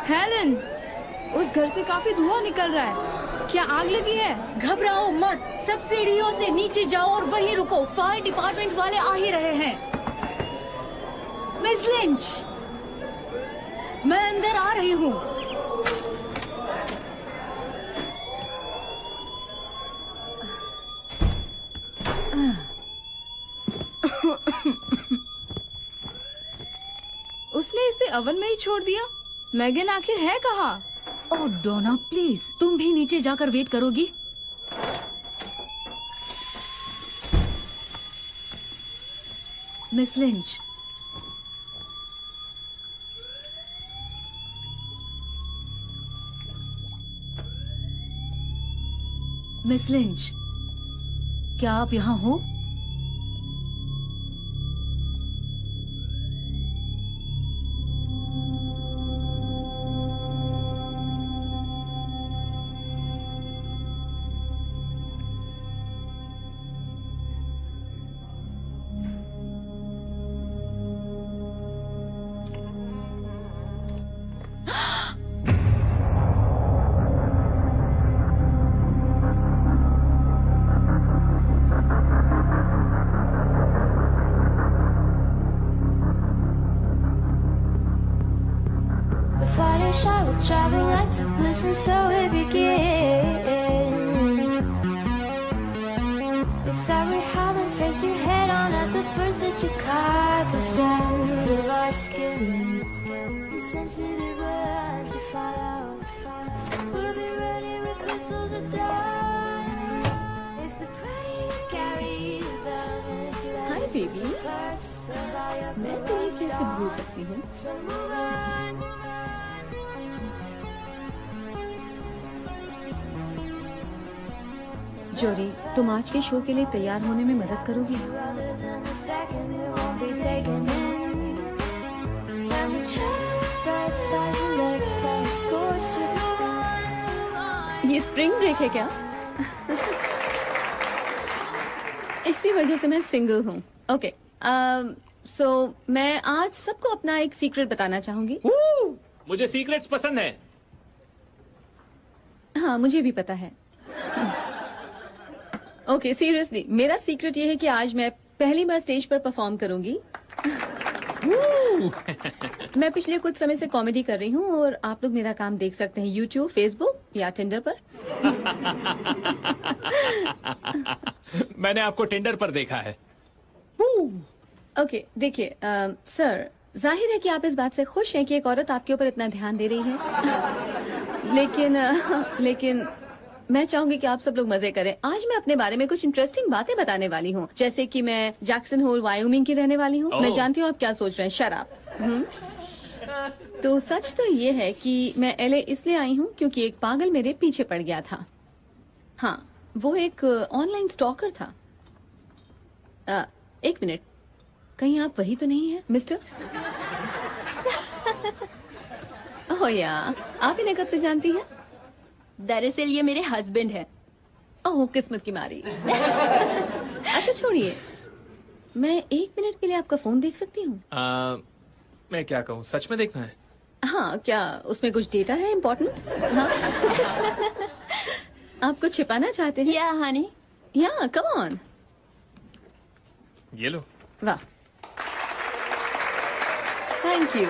Helen, उस घर से काफी धुआं निकल रहा है। क्या आग लगी है? घबराओ मत, सब सीढ़ियों से नीचे जाओ और वहीं रुको। फायर डिपार्टमेंट वाले आ ही रहे हैं। मिस लिंच, मैं अंदर आ रही हूँ। उसने इसे ओवन में ही छोड़ दिया। मैगन आखिर है कहाँ? ओह डोना प्लीज, तुम भी नीचे जाकर वेट करोगी? मिस लिंच, मिस लिंच, क्या आप यहाँ हो? I will travel like to listen, so it begins. We start with having face your head on at the first that you caught the scent of our skin. The sensitive words you find out. We'll be ready with pistols at dawn. It's the prey that carries the balance. Hi baby, मैं तुम्हें कैसे भूल सकती हूँ? जोरी, तुम आज के शो के लिए तैयार होने में मदद करोगी? ये स्प्रिंग ब्रेक है क्या? इसी वजह से मैं सिंगल हूँ। ओके, सो मैं आज सबको अपना एक सीक्रेट बताना चाहूंगी। मुझे सीक्रेट्स पसंद है। हाँ, मुझे भी पता है। ओके, सीरियसली, मेरा सीक्रेट ये है कि आज मैं पहली बार स्टेज पर परफॉर्म करूंगी। मैं पिछले कुछ समय से कॉमेडी कर रही हूँ और आप लोग मेरा काम देख सकते हैं यूट्यूब, फेसबुक या टिंडर पर। मैंने आपको टिंडर पर देखा है। ओके, देखिए सर, जाहिर है कि आप इस बात से खुश हैं कि एक औरत आपके ऊपर इतना ध्यान दे रही है। लेकिन मैं चाहूंगी कि आप सब लोग मजे करें। आज मैं अपने बारे में कुछ इंटरेस्टिंग बातें बताने वाली हूँ, जैसे कि मैं जैक्सन होल, वायोमिंग की रहने वाली हूँ। मैं जानती हूँ आप क्या सोच रहे हैं, शराब। तो सच तो ये है कि मैं LA इसलिए आई हूँ क्योंकि एक पागल मेरे पीछे पड़ गया था। हाँ, वो एक ऑनलाइन स्टॉकर था। एक मिनट, कहीं आप वही तो नहीं है मिस्टर? ओह या, आप इन्हें कब से जानती हैं? दरअसल ये मेरे हस्बैंड है। ओह, किस्मत की मारी। अच्छा छोड़िए, मैं एक मिनट के लिए आपका फोन देख सकती हूँ? मैं क्या कहूँ, सच में देखना है? हाँ, क्या उसमें कुछ डेटा है इम्पोर्टेंट? हाँ? आप कुछ छिपाना चाहते हैं? या हनी, या कम ऑन। ये लो। वाह, थैंक यू।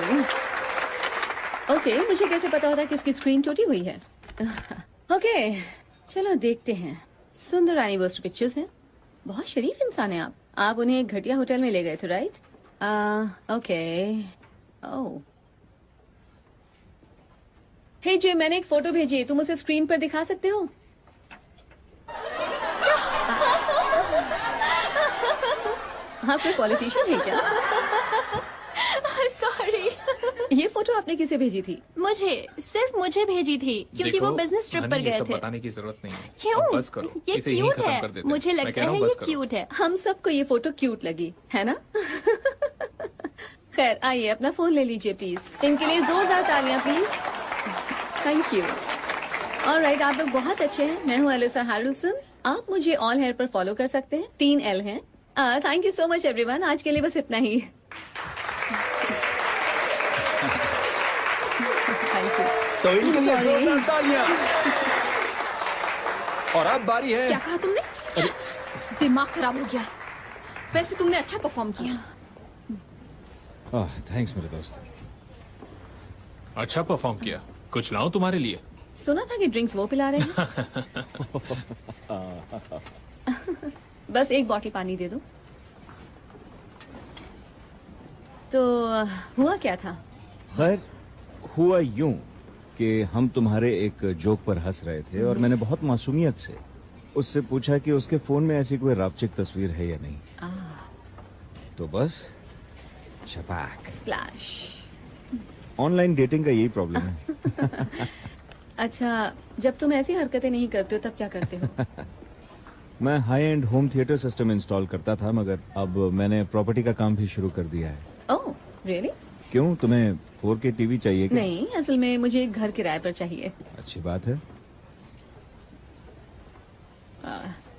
ओके, मुझे कैसे पता होता कि इसकी स्क्रीन टूटी हुई है? ओके, चलो देखते हैं। सुंदर एनिवर्सरी पिक्चर्स हैं। बहुत शरीफ इंसान है आप। आप उन्हें एक घटिया होटल में ले गए थे, राइट? ओके। ओह, हे जे, मैंने एक फोटो भेजी है, तुम उसे स्क्रीन पर दिखा सकते हो? आप कोई पॉलिटिशियन है क्या? सॉरी। ये फोटो आपने किसे भेजी थी? सिर्फ मुझे भेजी थी क्योंकि वो बिजनेस ट्रिप पर गए थे। बताने की जरूरत नहीं है। क्यों? बस करो, ये इसे यहीं क्यूट खत्म है। कर देते हैं। मुझे मैं लगता कह रहा है हूँ, ये बस करो। क्यूट है। हम सबको ये फोटो क्यूट लगी है ना? खैर, आइए अपना फोन ले लीजिए प्लीज। इनके लिए जोरदार तालियां प्लीज। Thank you. ऑलराइट, आप लोग बहुत अच्छे हैं। मैं हूँ एलिसा हैरिल्सन। आप मुझे ऑल हेयर पर फॉलो कर सकते हैं। 3 L हैं। Thank you so much everyone. आज के लिए बस इतना ही। Thank you. तो इनके लिए Sorry. जोरदार तालियां। और अब बारी है। क्या कहा तुमने? दिमाग खराब हो गया। वैसे तुमने अच्छा परफॉर्म किया। थैंक्स मेरे दोस्त। अच्छा परफॉर्म किया। कुछ लाऊं तुम्हारे लिए? सुना था कि ड्रिंक्स वो पिला रहे हैं। बस एक बॉटल पानी दे दो। तो हुआ क्या था? खैर हुआ यूं कि हम तुम्हारे एक जोक पर हंस रहे थे और मैंने बहुत मासूमियत से उससे पूछा कि उसके फोन में ऐसी कोई रापचिक तस्वीर है या नहीं। तो बस छपाक। स्प्लैश। ऑनलाइन डेटिंग का यही प्रॉब्लम है। अच्छा, जब तुम ऐसी हरकतें नहीं करते हो तब क्या करते हो? मैं high and home theatre system install करता था, मगर अब मैंने प्रॉपर्टी का काम भी शुरू कर दिया है। ओह, रियली? क्यों, तुम्हें 4K टीवी चाहिए क्या? नहीं, असल में मुझे एक घर किराए पर चाहिए। अच्छी बात है।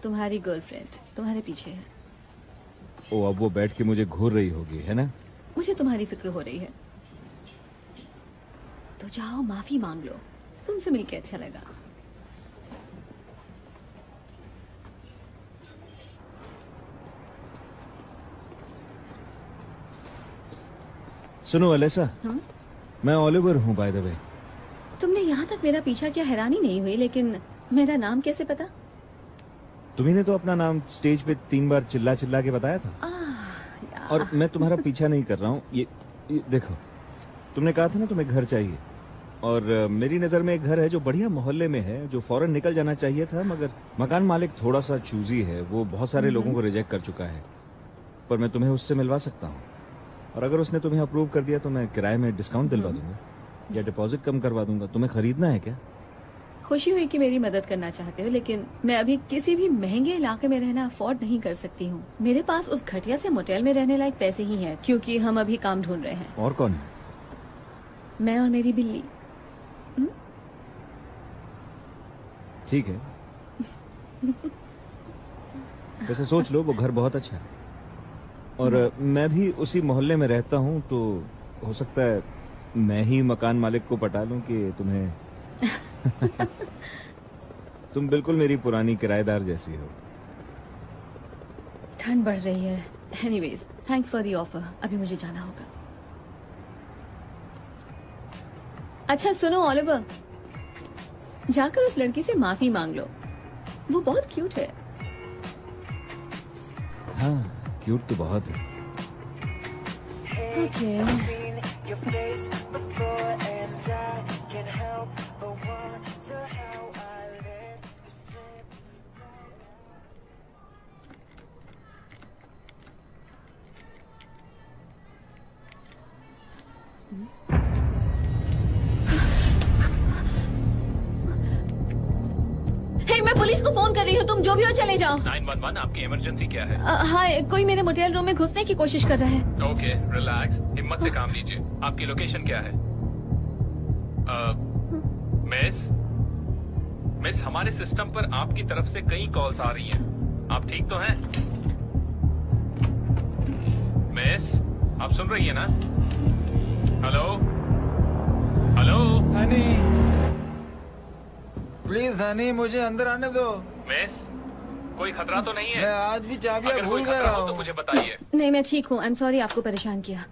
तुम्हारी गर्लफ्रेंड तुम्हारे पीछे है। ओ, अब वो बैठ के मुझे घूर रही होगी, है ना? मुझे तुम्हारी फिक्र हो रही है। तो जाओ माफी मांग लो, तुमसे मिलके अच्छा लगा। सुनो अलेसा, मैं ओलिवर हूँ बाय द वे। तुमने यहाँ तक मेरा पीछा किया, हैरानी नहीं हुई, लेकिन मेरा नाम कैसे पता? तुम्ही ने तो अपना नाम स्टेज पे 3 बार चिल्ला चिल्ला के बताया था। यार। और मैं तुम्हारा पीछा नहीं कर रहा हूँ। ये देखो, तुमने कहा था ना तुम्हें घर चाहिए, और मेरी नजर में एक घर है जो बढ़िया मोहल्ले में है, जो फौरन निकल जाना चाहिए था, मगर मकान मालिक थोड़ा सा चूजी है। वो बहुत सारे लोगों को रिजेक्ट कर चुका है, पर मैं तुम्हें उससे मिलवा सकता हूँ। और अगर उसने तुम्हें अप्रूव कर दिया तो मैं किराए में डिस्काउंट दिलवा दूंगा या डिपॉजिट कम करवा दूंगा। तुम्हें खरीदना है क्या? खुशी हुई कि मेरी मदद करना चाहते हो, लेकिन मैं अभी किसी भी महंगे इलाके में रहना अफोर्ड नहीं कर सकती हूँ। मेरे पास उस घटिया से मोटेल में रहने लायक पैसे ही हैं, क्योंकि हम अभी काम ढूंढ रहे हैं। और कौन है? मैं और मेरी बिल्ली। ठीक है। वैसे सोच लो, वो घर बहुत अच्छा है और मैं भी उसी मोहल्ले में रहता हूँ, तो हो सकता है मैं ही मकान मालिक को पटा लूं कि तुम्हें तुम बिल्कुल मेरी पुरानी किराएदार जैसी हो। ठंड बढ़ रही है। Anyways, thanks for the offer. अभी मुझे जाना होगा। अच्छा सुनो ओलिवर, जाकर उस लड़की से माफी मांग लो, वो बहुत क्यूट है। हाँ, क्यूट तो बहुत है। ओके। मैं पुलिस को फोन कर रही हूँ, तुम जो भी हो चले जाओ। 911, आपकी इमरजेंसी क्या है? हाँ, कोई मेरे मोटेल रूम में घुसने की कोशिश कर रहा है। ओके, रिलैक्स, हिम्मत से काम लीजिए। आपकी लोकेशन क्या है? मिस, हमारे सिस्टम पर आपकी तरफ से कई कॉल्स आ रही हैं। आप ठीक तो हैं? मिस, आप सुन रही है ना? Hello, hello Honey, please Honey, मुझे अंदर आने दो। मिस, कोई खतरा तो नहीं है? मैं आज भी चाबियां अगर भूल कोई खतरा गया हो तो हूँ। मुझे बताइए। नहीं, मैं ठीक हूँ। आई एम सॉरी आपको परेशान किया।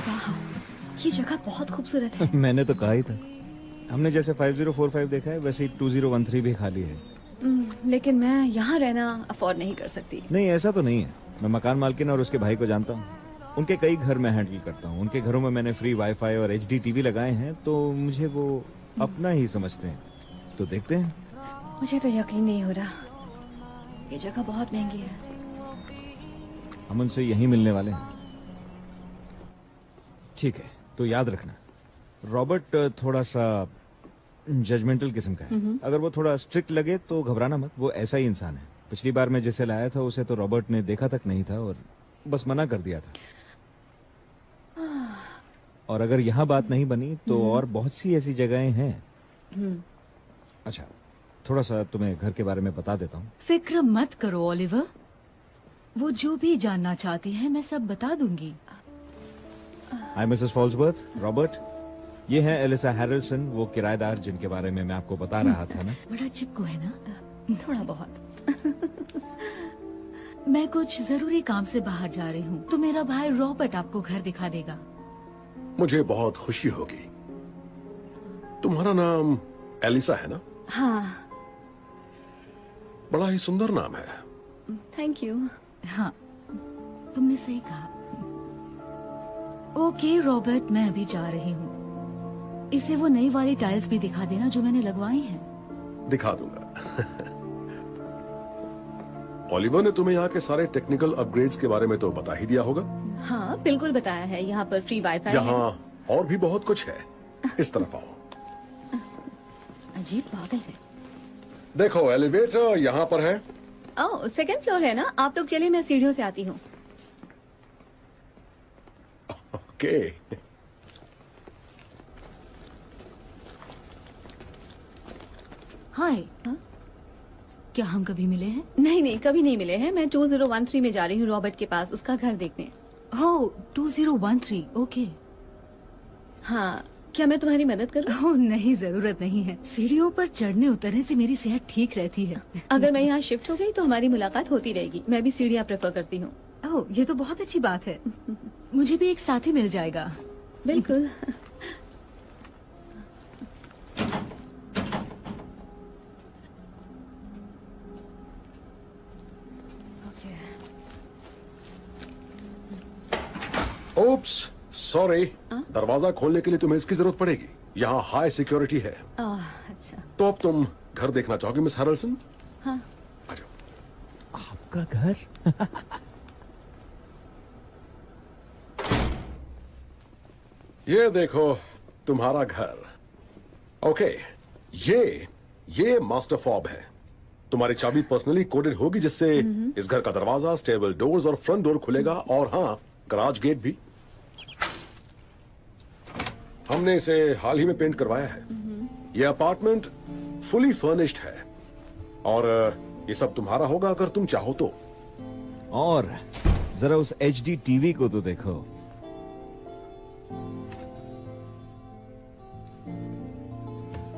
वाह, ये जगह बहुत खूबसूरत है। मैंने तो कहा ही था। हमने जैसे 5045 देखा है, वैसे ही 2013 भी खाली है। लेकिन मैं यहाँ रहना अफोर्ड नहीं कर सकती। नहीं, ऐसा तो नहीं है। मैं मकान मालकिन और उसके भाई को जानता हूँ। उनके कई घर मैं हैंडल करता हूँ। उनके घरों में मैंने फ्री वाईफाई और HD टीवी लगाए हैं, तो मुझे वो अपना ही समझते हैं। तो देखते हैं। मुझे तो यकीन नहीं हो रहा, ये जगह बहुत महंगी है। हम उनसे यहीं मिलने वाले हैं। ठीक है, तो याद रखना, रॉबर्ट थोड़ा सा जजमेंटल किस्म का है। अगर वो थोड़ा स्ट्रिक्ट लगे तो घबराना मत, वो ऐसा ही इंसान है। पिछली बार मैं जिसे लाया था उसे तो रॉबर्ट ने देखा तक नहीं था और बस मना कर दिया था। और अगर यहाँ बात नहीं बनी तो और बहुत सी ऐसी जगहें हैं। अच्छा, थोड़ा सा तुम्हें घर के बारे में बता देता हूँ। फिक्र मत करो ओलिवर, वो जो भी जानना चाहती है मैं सब बता दूंगी। हाय मिसेस फॉल्सवर्थ, रॉबर्ट, ये हैं एलिसा हैरिल्सन, वो किराएदार जिनके बारे में मैं आपको बता रहा था ना। बड़ा चिपको है ना? थोड़ा बहुत। मैं कुछ जरूरी काम से बाहर जा रही हूँ, तो मेरा भाई रॉबर्ट आपको घर दिखा देगा। मुझे बहुत खुशी होगी। तुम्हारा नाम एलिसा है ना? हाँ। बड़ा ही सुंदर नाम है। Thank you. हाँ, तुमने सही कहा। ओके रॉबर्ट, मैं अभी जा रही हूँ। इसे वो नई वाली टाइल्स भी दिखा देना जो मैंने लगवाई हैं। दिखा दूंगा। ओलिवर ने तुम्हें यहाँ के सारे टेक्निकल अपग्रेड्स के बारे में तो बता ही दिया होगा। हाँ बिल्कुल बताया है। यहाँ पर फ्री वाईफाई है। यहाँ और भी बहुत कुछ है। इस तरफ आओ। अजीब पागल है। देखो एलिवेटर यहाँ पर है। ओह, सेकंड फ्लोर है ना? आप लोग चलिए, मैं सीढ़ियों से आती हूँ। ओके। हाय। क्या हम कभी मिले हैं? नहीं नहीं, कभी नहीं मिले हैं। मैं 2013 में जा रही हूँ रॉबर्ट के पास, उसका घर देखने। ओह 2013, ओके। हाँ, क्या मैं तुम्हारी मदद करूँ? ओह नहीं, जरूरत नहीं है। सीढ़ियों पर चढ़ने उतरने से मेरी सेहत ठीक रहती है। अगर मैं यहाँ शिफ्ट हो गई तो हमारी मुलाकात होती रहेगी। मैं भी सीढ़ियाँ प्रेफर करती हूँ। ओह, ये तो बहुत अच्छी बात है। मुझे भी एक साथी मिल जाएगा। बिल्कुल। Oops, sorry. दरवाजा खोलने के लिए तुम्हें इसकी जरूरत पड़ेगी। यहाँ हाई सिक्योरिटी है। अच्छा। तो अब तुम घर देखना चाहोगे मिस हैरिल्सन? हाँ। आ जाओ। आपका घर? ये देखो तुम्हारा घर। ओके, ये मास्टर फॉब है। तुम्हारी चाबी पर्सनली कोडेड होगी, जिससे इस घर का दरवाजा, स्टेबल डोर्स और फ्रंट डोर खुलेगा, और हाँ, गराज गेट भी। हमने इसे हाल ही में पेंट करवाया है। ये अपार्टमेंट फुली फर्निश्ड है, और ये सब तुम्हारा होगा अगर तुम चाहो तो। और जरा उस HD टीवी को तो देखो।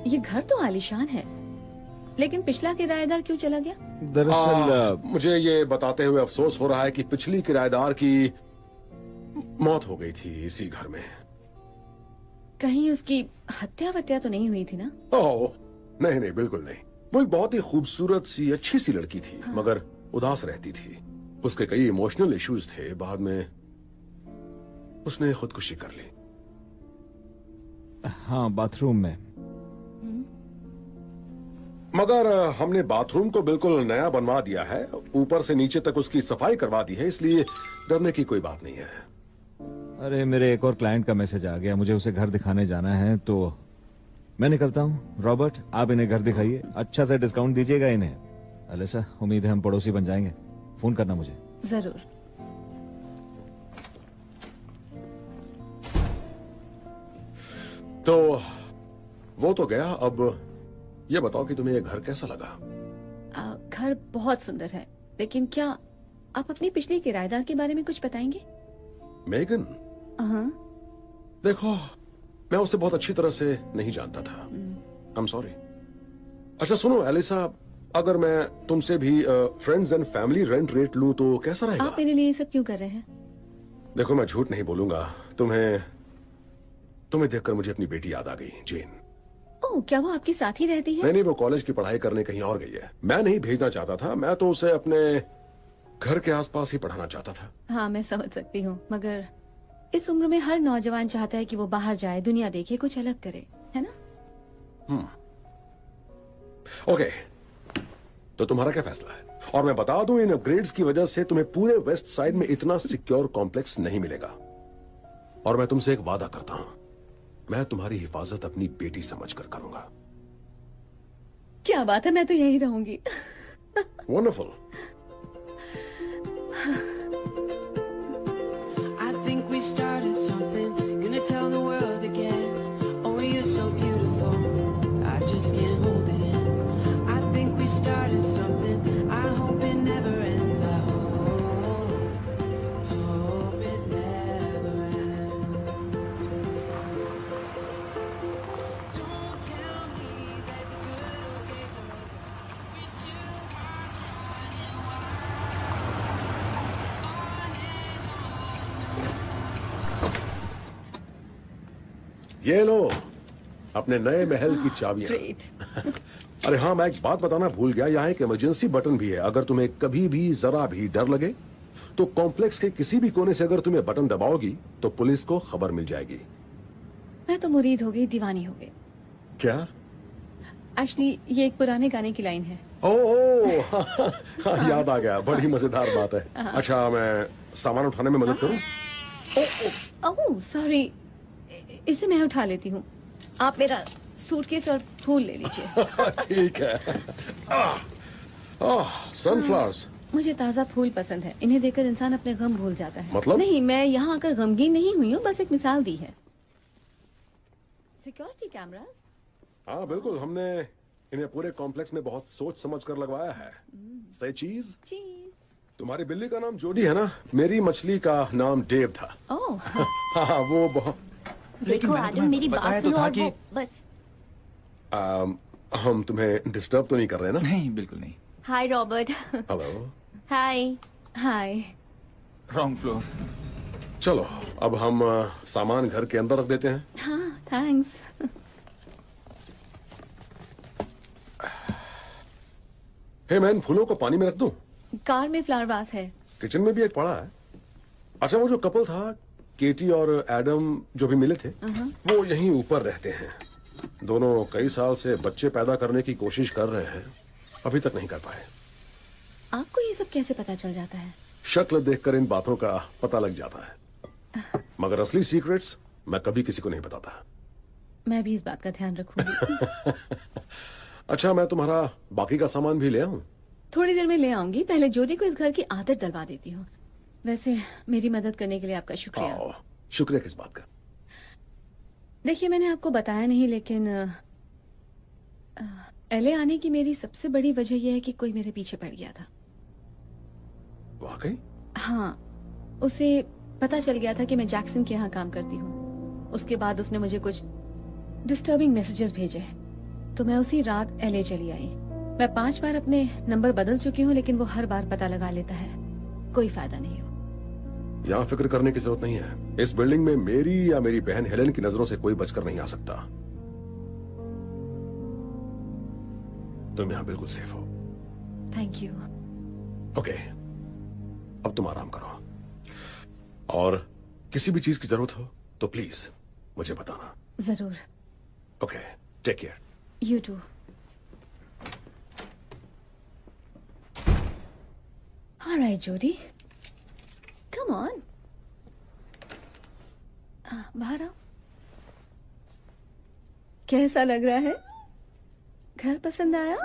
ये घर तो आलीशान है, लेकिन पिछला किराएदार क्यों चला गया? दरअसल मुझे ये बताते हुए अफसोस हो रहा है कि पिछली किराएदार की मौत हो गई थी इसी घर में। कहीं उसकी हत्या वत्या तो नहीं हुई थी ना? ओह नहीं नहीं, बिल्कुल नहीं। वो एक बहुत ही खूबसूरत सी, अच्छी सी लड़की थी। हाँ। मगर उदास रहती थी। उसके कई इमोशनल इश्यूज थे। बाद में उसने खुदकुशी कर ली। हाँ, बाथरूम में। मगर हमने बाथरूम को बिल्कुल नया बनवा दिया है। ऊपर से नीचे तक उसकी सफाई करवा दी है, इसलिए डरने की कोई बात नहीं है। अरे, मेरे एक और क्लाइंट का मैसेज आ गया, मुझे उसे घर दिखाने जाना है, तो मैं निकलता हूँ। रॉबर्ट, आप इन्हें घर दिखाइए, अच्छा सा डिस्काउंट दीजिएगा इन्हें। एलिसा, उम्मीद है हम पड़ोसी बन जाएंगे। फोन करना मुझे। जरूर। तो वो तो गया। अब ये बताओ कि तुम्हें ये घर कैसा लगा? घर बहुत सुंदर है, लेकिन क्या आप अपनी पिछली किराएदार के बारे में कुछ बताएंगे? मेगन? हाँ। देखो, मैं उसे बहुत अच्छी तरह से नहीं जानता था। I'm sorry। अच्छा सुनो एलिसा, अगर मैं तुमसे भी friends and family rent rate लूं तो कैसा रहेगा? आप मेरे लिए ये सब क्यों कर रहे हैं? देखो, मैं झूठ नहीं बोलूंगा। तुम्हें देखकर मुझे अपनी बेटी याद आ गई, जेन। ओह, क्या वो आपके साथ ही रहती है? नहीं, वो कॉलेज की पढ़ाई करने कहीं और गई है। मैं नहीं भेजना चाहता था। मैं तो उसे अपने घर के आसपास ही पढ़ाना चाहता था। हाँ, मैं समझ सकती हूँ, मगर इस उम्र में हर नौजवान चाहता है कि वो बाहर जाए, दुनिया देखे, कुछ अलग करे, है ना? ओके, तो तुम्हारा क्या फैसला है? और मैं बता दूं, इन अपग्रेड्स की वजह से तुम्हें पूरे वेस्ट साइड में इतना सिक्योर कॉम्प्लेक्स नहीं मिलेगा। और मैं तुमसे एक वादा करता हूं, मैं तुम्हारी हिफाजत अपनी बेटी समझकर करूंगा। क्या बात है, मैं तो यही रहूंगी। Wonderful. I think we started something, gonna tell the ये लो अपने नए महल की चाबियां। ग्रेट। अरे हाँ, मैं एक बात बताना भूल गया, यहाँ एक इमरजेंसी बटन भी है। अगर तुम्हें कभी भी जरा भी डर लगे तो कॉम्प्लेक्स के किसी भी कोने से अगर तुम्हें बटन दबाओगी तो पुलिस को खबर मिल जाएगी। मैं तो मुरीद हो गई, दीवानी हो गई। क्या? एक्चुअली ये एक पुराने गाने की लाइन है। ओह हाँ, याद आ गया, बड़ी मजेदार बात है। अच्छा, मैं सामान उठाने में मदद करूं? ओह सॉरी, इसे मैं उठा लेती हूँ। आप मेरा सूटकेस और फूल ले लीजिए। ठीक है। सनफ्लावर्स। मुझे ताज़ा फूल पसंद है, इन्हें देखकर इंसान अपने गम भूल जाता है। मतलब? नहीं, मैं यहाँ आकर गमगीन नहीं हुई हूँ, बस एक मिसाल दी है। Security cameras? हाँ बिल्कुल, हमने इन्हें पूरे कॉम्प्लेक्स में बहुत सोच समझ कर लगवाया है। सही चीज। चीज। तुम्हारी बिल्ली का नाम जोडी है ना? मेरी मछली का नाम डेव था। ओह। हाँ वो बहुत। देखो एडम, मेरी बात सुनो और वो बस। हम तुम्हें डिस्टर्ब तो नहीं कर रहे ना? नहीं, बिल्कुल नहीं। Hi Robert. Hello. Hi. Hi. Wrong floor. चलो अब हम सामान घर के अंदर रख देते हैं। हाँ, थैंक्स। हे मैन, फूलों को पानी में रख दूं? कार में फ्लावर वास है। किचन में भी एक पड़ा है। अच्छा, वो जो कपल था, केटी और एडम, जो भी मिले थे, वो यहीं ऊपर रहते हैं। दोनों कई साल से बच्चे पैदा करने की कोशिश कर रहे हैं, अभी तक नहीं कर पाए। आपको ये सब कैसे पता चल जाता है? शक्ल देखकर इन बातों का पता लग जाता है, मगर असली सीक्रेट्स मैं कभी किसी को नहीं बताता। मैं भी इस बात का ध्यान रखूंगी। अच्छा, मैं तुम्हारा बाकी का सामान भी ले आऊं? थोड़ी देर में ले आऊंगी, पहले ज्योति को इस घर की आदत डलवा देती हूँ। वैसे मेरी मदद करने के लिए आपका शुक्रिया। आओ, शुक्रिया किस बात का? देखिए, मैंने आपको बताया नहीं, लेकिन एलए आने की मेरी सबसे बड़ी वजह यह है कि कोई मेरे पीछे पड़ गया था। वाकई? हाँ, उसे पता चल गया था कि मैं जैक्सन के यहाँ काम करती हूँ। उसके बाद उसने मुझे कुछ डिस्टर्बिंग मैसेजेस भेजे, तो मैं उसी रात एलए चली आई। मैं 5 बार अपने नंबर बदल चुकी हूँ, लेकिन वो हर बार पता लगा लेता है। कोई फायदा नहीं हो। यहाँ फिक्र करने की जरूरत नहीं है। इस बिल्डिंग में मेरी या मेरी बहन हेलेन की नजरों से कोई बचकर नहीं आ सकता। तुम यहाँ बिल्कुल सेफ हो। Thank you. ओके, अब तुम आराम करो, और किसी भी चीज की जरूरत हो तो प्लीज मुझे बताना। जरूर। Okay, take care. You too. Alright Jodie, come on, बाहर आओ। कैसा लग रहा है? घर पसंद आया?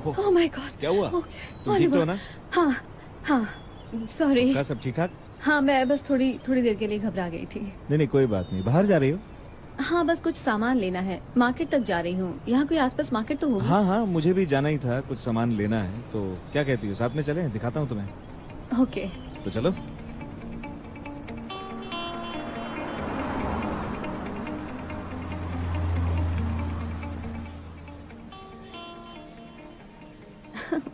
ओह माय गॉड, क्या हुआ? तुम ठीक तो हो ना? हाँ हाँ, सॉरी। क्या सब ठीक ठाक? हाँ, मैं बस थोड़ी देर के लिए घबरा गई थी। नहीं कोई बात नहीं। बाहर जा रही हो? हाँ, बस कुछ सामान लेना है, मार्केट तक जा रही हूँ। यहाँ कोई आसपास मार्केट तो होगी? हाँ मुझे भी जाना ही था, कुछ सामान लेना है। तो क्या कहती हो, साथ में चलें? दिखाता हूँ तुम्हें। ओके। तो चलो।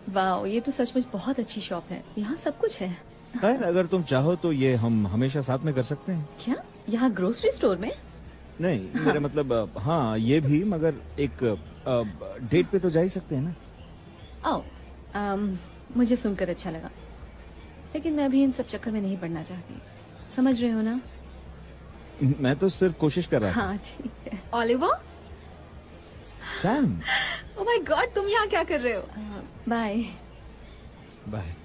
वाह, ये तो सचमुच बहुत अच्छी शॉप है। यहाँ सब कुछ है। खैर अगर तुम चाहो तो ये हम हमेशा साथ में कर सकते हैं। क्या? यहाँ ग्रोसरी स्टोर में? नहीं मेरा मतलब हाँ ये भी, मगर एक डेट पे तो जा ही सकते हैं ना। मुझे सुनकर अच्छा लगा, लेकिन मैं अभी इन सब चक्कर में नहीं पड़ना चाहती। समझ रहे हो ना? मैं तो सिर्फ कोशिश कर रहा था। हाँ ठीक है। Oliver, Sam. Oh my God, तुम यहाँ क्या कर रहे हो? बाय। बाय।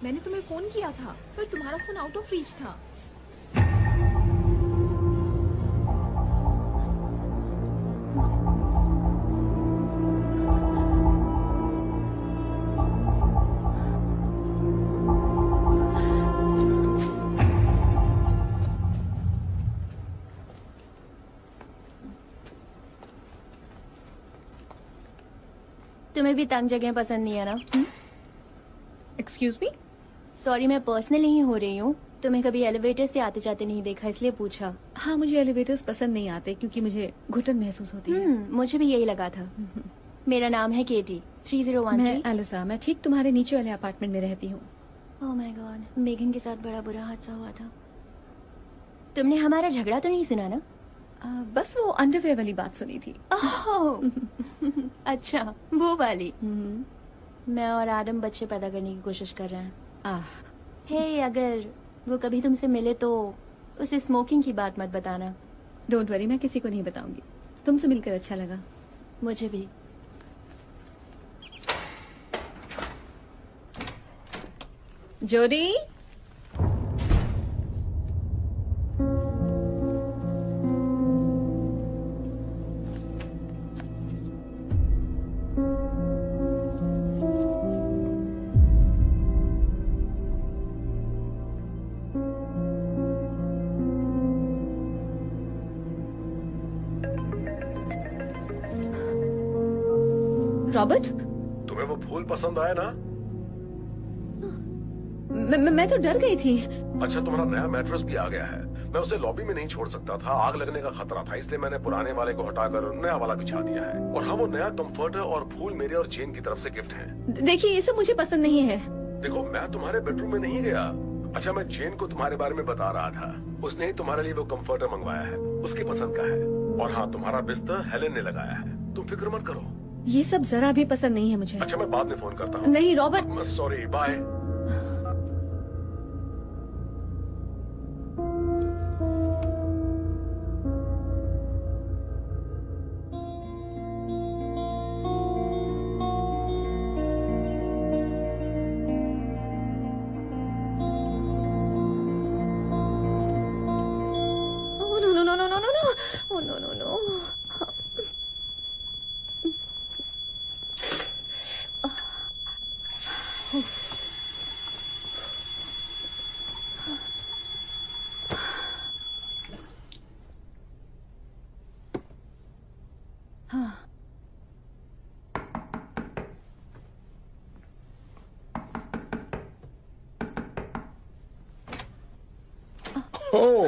मैंने तुम्हें फोन किया था, पर तुम्हारा फोन आउट ऑफ रीच था। तुम्हें भी तंग जगह पसंद नहीं है ना? Excuse me? सॉरी, मैं पर्सनल नहीं हो रही हूँ। तुम्हें कभी एलिवेटर से आते जाते नहीं देखा, इसलिए पूछा। हाँ, मुझे एलिवेटर्स पसंद नहीं आते क्योंकि मुझे घुटन महसूस होती है। मुझे भी यही लगा था। मेरा नाम है केटी। 3013। मैं एलिसा, मैं ठीक तुम्हारे नीचे वाले अपार्टमेंट में रहती हूँ। ओह माय गॉड, मेघन के साथ बड़ा बुरा हादसा हुआ था। तुमने हमारा झगड़ा तो नहीं सुना ना? बस वो अंडरवेयर वाली बात सुनी थी। ओह अच्छा, वो वाली। मैं और आदम बच्चे पैदा करने की कोशिश कर रहे हैं। हे, अगर वो कभी तुमसे मिले तो उसे स्मोकिंग की बात मत बताना। डोंट वरी, मैं किसी को नहीं बताऊंगी। तुमसे मिलकर अच्छा लगा। मुझे भी। जोडी, रॉबर्ट, तुम्हें वो फूल पसंद आया ना? मैं तो डर गई थी। अच्छा, तुम्हारा नया मैट्रेस भी आ गया है। मैं उसे लॉबी में नहीं छोड़ सकता था, आग लगने का खतरा था, इसलिए मैंने पुराने वाले को हटाकर नया वाला बिछा दिया है। और हाँ, वो नया कंफर्टर और फूल मेरे और जेन की तरफ से गिफ्ट है। देखिए, ये सब मुझे पसंद नहीं है। देखो, मैं तुम्हारे बेडरूम में नहीं गया। अच्छा, मैं जेन को तुम्हारे बारे में बता रहा था। उसने ही तुम्हारे लिए वो कंफर्टर मंगवाया है, उसकी पसंद का है। और हाँ, तुम्हारा बिस्तर हेलेन ने लगाया है, तुम फिक्र मत करो। ये सब जरा भी पसंद नहीं है मुझे। अच्छा, मैं बाद में फोन करता हूँ। नहीं रॉबर्ट। Sorry, bye.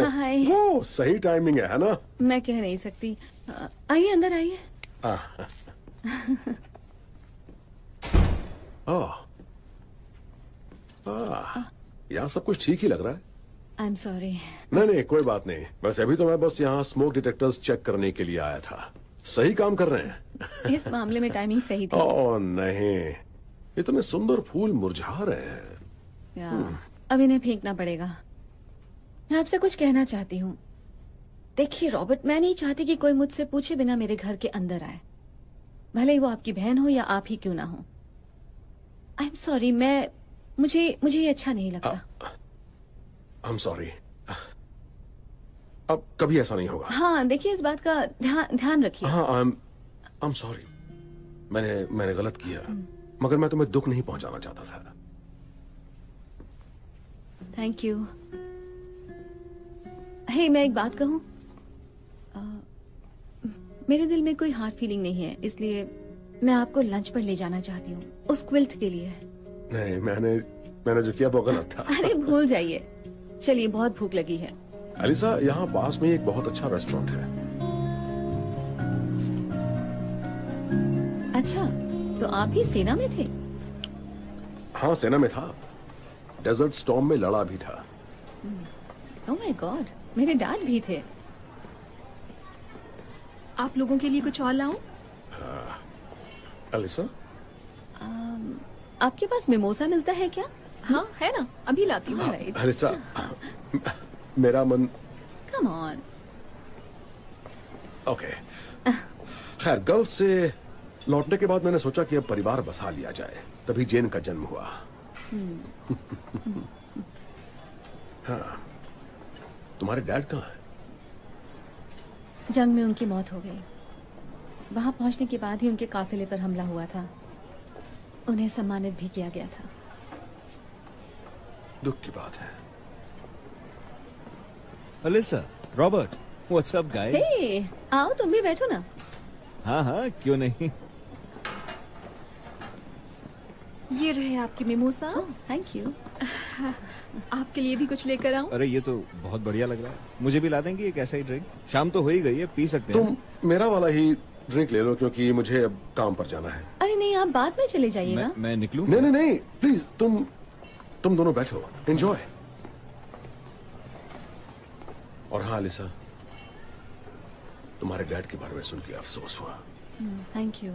हाय। वो सही टाइमिंग है ना? मैं कह नहीं सकती। आइए, अंदर आइए। यहाँ सब कुछ ठीक ही लग रहा है। I am sorry. नहीं, कोई बात नहीं। वैसे अभी तो मैं बस यहाँ स्मोक डिटेक्टर्स चेक करने के लिए आया था। सही काम कर रहे हैं। इस मामले में टाइमिंग सही थी। ओह नहीं, इतने सुंदर फूल मुरझा रहे हैं। अब इन्हें फेंकना पड़ेगा। मैं आपसे कुछ कहना चाहती हूँ। देखिए रॉबर्ट, मैं नहीं चाहती कि कोई मुझसे पूछे बिना मेरे घर के अंदर आए, भले ही वो आपकी बहन हो या आप ही क्यों ना हो। आई एम सॉरी, मुझे ये अच्छा नहीं लगता। I am sorry. अब कभी ऐसा नहीं होगा। हाँ, देखिए, इस बात का ध्यान रखिए। हाँ, आई एम सॉरी। मैंने गलत किया, मगर मैं तुम्हें दुख नहीं पहुंचाना चाहता था। Thank you. हे, मैं एक बात कहूँ? मेरे दिल में कोई हार्ड फीलिंग नहीं है, इसलिए मैं आपको लंच पर ले जाना चाहती हूँ, उस क्विल्ट के लिए। नहीं, मैंने जो किया वो गलत था। अरे भूल जाइए, चलिए, बहुत भूख लगी है। एलिसा, यहाँ पास में एक बहुत अच्छा रेस्टोरेंट है। अच्छा, तो आप भी सेना में थे? हाँ, सेना में था। डेजर्ट स्टॉर्म में लड़ा भी था। ओह माय गॉड, मेरे डैड भी थे। आप लोगों के लिए कुछ और लाऊं? एलिसा, आपके पास मिमोसा मिलता है क्या? हाँ, है ना, अभी लाती हूँ। राइट। एलिसा, मेरा मन। Come on. ओके। खैर, गल्फ से लौटने के बाद मैंने सोचा कि अब परिवार बसा लिया जाए, तभी जेन का जन्म हुआ। हाँ, तुम्हारे डैड कहाँ हैं? जंग में उनकी मौत हो गई। वहां पहुंचने के बाद ही उनके काफिले पर हमला हुआ था। उन्हें सम्मानित भी किया गया था। दुख की बात है। Alyssa, Robert, what's up guys? Hey, आओ तुम भी बैठो ना। हाँ हाँ, क्यों नहीं। ये रहे आपके मिमोसा। Thank you. आपके लिए भी कुछ लेकर आऊं? अरे ये तो बहुत बढ़िया लग रहा है। मुझे भी ला देंगे एक ऐसा ही ड्रिंक? शाम तो हो ही गई है, पी सकते हैं। तुम मेरा वाला ही ड्रिंक ले लो, क्योंकि मुझे अब काम पर जाना है। अरे नहीं, आप बाद में चले जाइएगा। मैं निकलूं? नहीं नहीं नहीं, प्लीज तुम दोनों बैठो, एंजॉय। और हाँ एलिसा, तुम्हारे डैड के बारे में सुन के अफसोस हुआ। Thank you.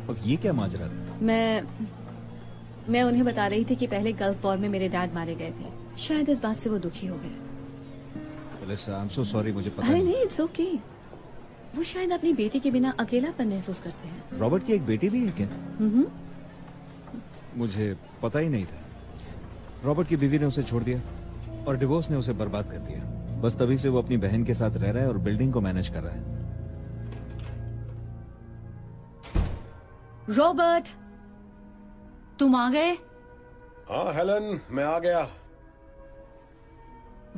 अब ये क्या माजरा है? मैं उन्हें बता रही थी कि पहले गल्फ वॉर में मेरे डैड मारे गए थे। शायद इस बात से वो दुखी हो गए। Elisa, I am so sorry, मुझे पता अरे नहीं। नहीं, इट्स ओके। वो शायद अपनी बेटी के बिना अकेलापन महसूस करते हैं। रॉबर्ट की एक बेटी भी है क्या? मुझे पता ही नहीं था। रॉबर्ट की बीवी ने उसे छोड़ दिया और डिवोर्स ने उसे बर्बाद कर दिया। बस तभी से वो अपनी बहन के साथ रह रहा है और बिल्डिंग को मैनेज कर रहा है। रॉबर्ट, तुम आ गए? हाँ हेलन, मैं आ गया।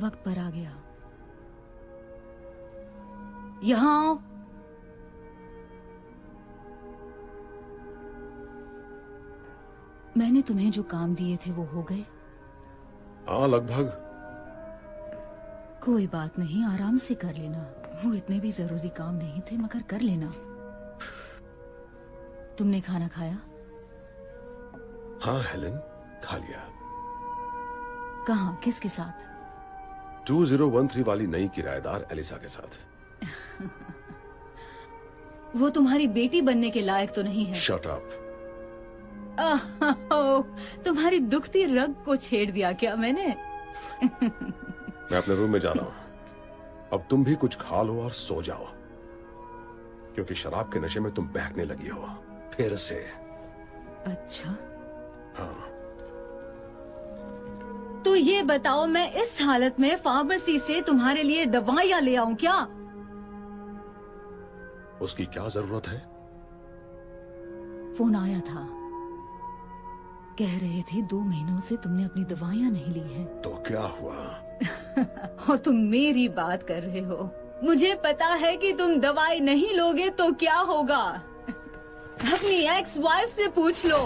वक्त पर आ गया। यहाँ आओ। मैंने तुम्हें जो काम दिए थे वो हो गए? हाँ, लगभग। कोई बात नहीं, आराम से कर लेना। वो इतने भी जरूरी काम नहीं थे, मगर कर लेना। तुमने खाना खाया? हाँ हेलन, खा लिया। कहाँ, किसके साथ? 2013 वाली नई किराएदार एलिसा के साथ। वो तुम्हारी बेटी बनने के लायक तो नहीं है। Shut up. तुम्हारी दुखती रग को छेड़ दिया क्या मैंने? मैं अपने रूम में जा रहा हूँ। अब तुम भी कुछ खा लो और सो जाओ, क्योंकि शराब के नशे में तुम बहकने लगी हो फिर से। अच्छा, हाँ। तो ये बताओ, मैं इस हालत में फार्मेसी से तुम्हारे लिए दवाइयाँ ले आऊं क्या? उसकी क्या जरूरत है? फोन आया था, कह रहे थे 2 महीनों से तुमने अपनी दवाइयाँ नहीं ली हैं। तो क्या हुआ? और तुम मेरी बात कर रहे हो। मुझे पता है कि तुम दवाई नहीं लोगे तो क्या होगा। अपनी एक्स वाइफ से पूछ लो।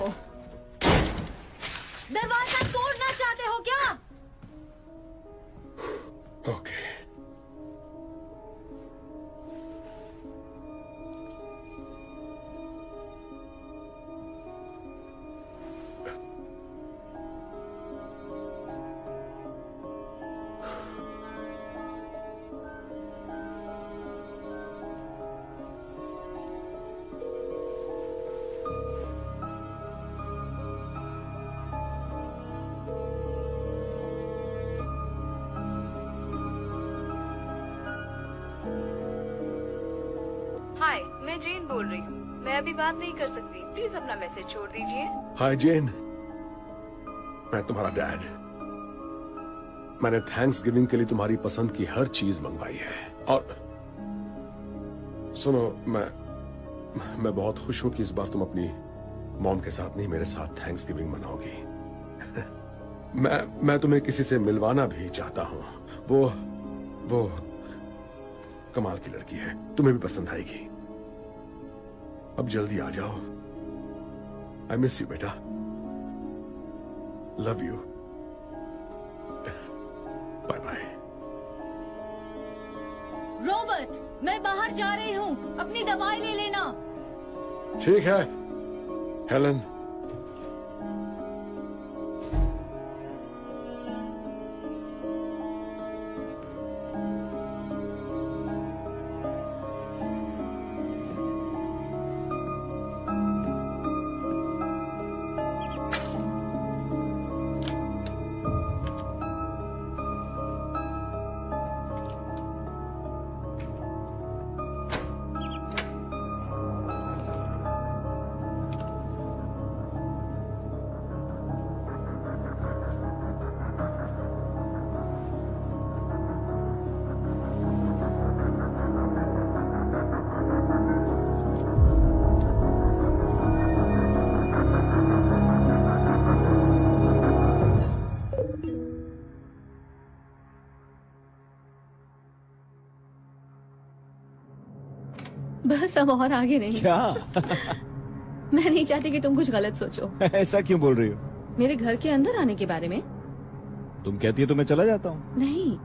दरवाजा तोड़ना चाहते हो क्या? ओके। हाय, मैं जेन बोल रही हूँ। मैं अभी बात नहीं कर सकती, प्लीज अपना मैसेज छोड़ दीजिए। हाय जेन, मैं तुम्हारा डैड। मैंने थैंक्स गिविंग के लिए तुम्हारी पसंद की हर चीज मंगवाई है। और सुनो, मैं बहुत खुश हूं कि इस बार तुम अपनी मॉम के साथ नहीं, मेरे साथ थैंक्सगिविंग मनाओगी। मैं तुम्हें किसी से मिलवाना भी चाहता हूं। वो कमाल की लड़की है, तुम्हें भी पसंद आएगी। अब जल्दी आ जाओ। आई मिस यू बेटा। Love you. Bye bye. Robert, मैं बाहर जा रही हूँ, अपनी दवाई ले लेना। ठीक है हेलन। बस अब और आगे नहीं। क्या? मैं नहीं चाहती कि तुम कुछ गलत सोचो। ऐसा क्यों बोल रही हो? मेरे घर के अंदर आने के बारे में? तुम कहती हो तो मैं चला जाता हूँ। नहीं,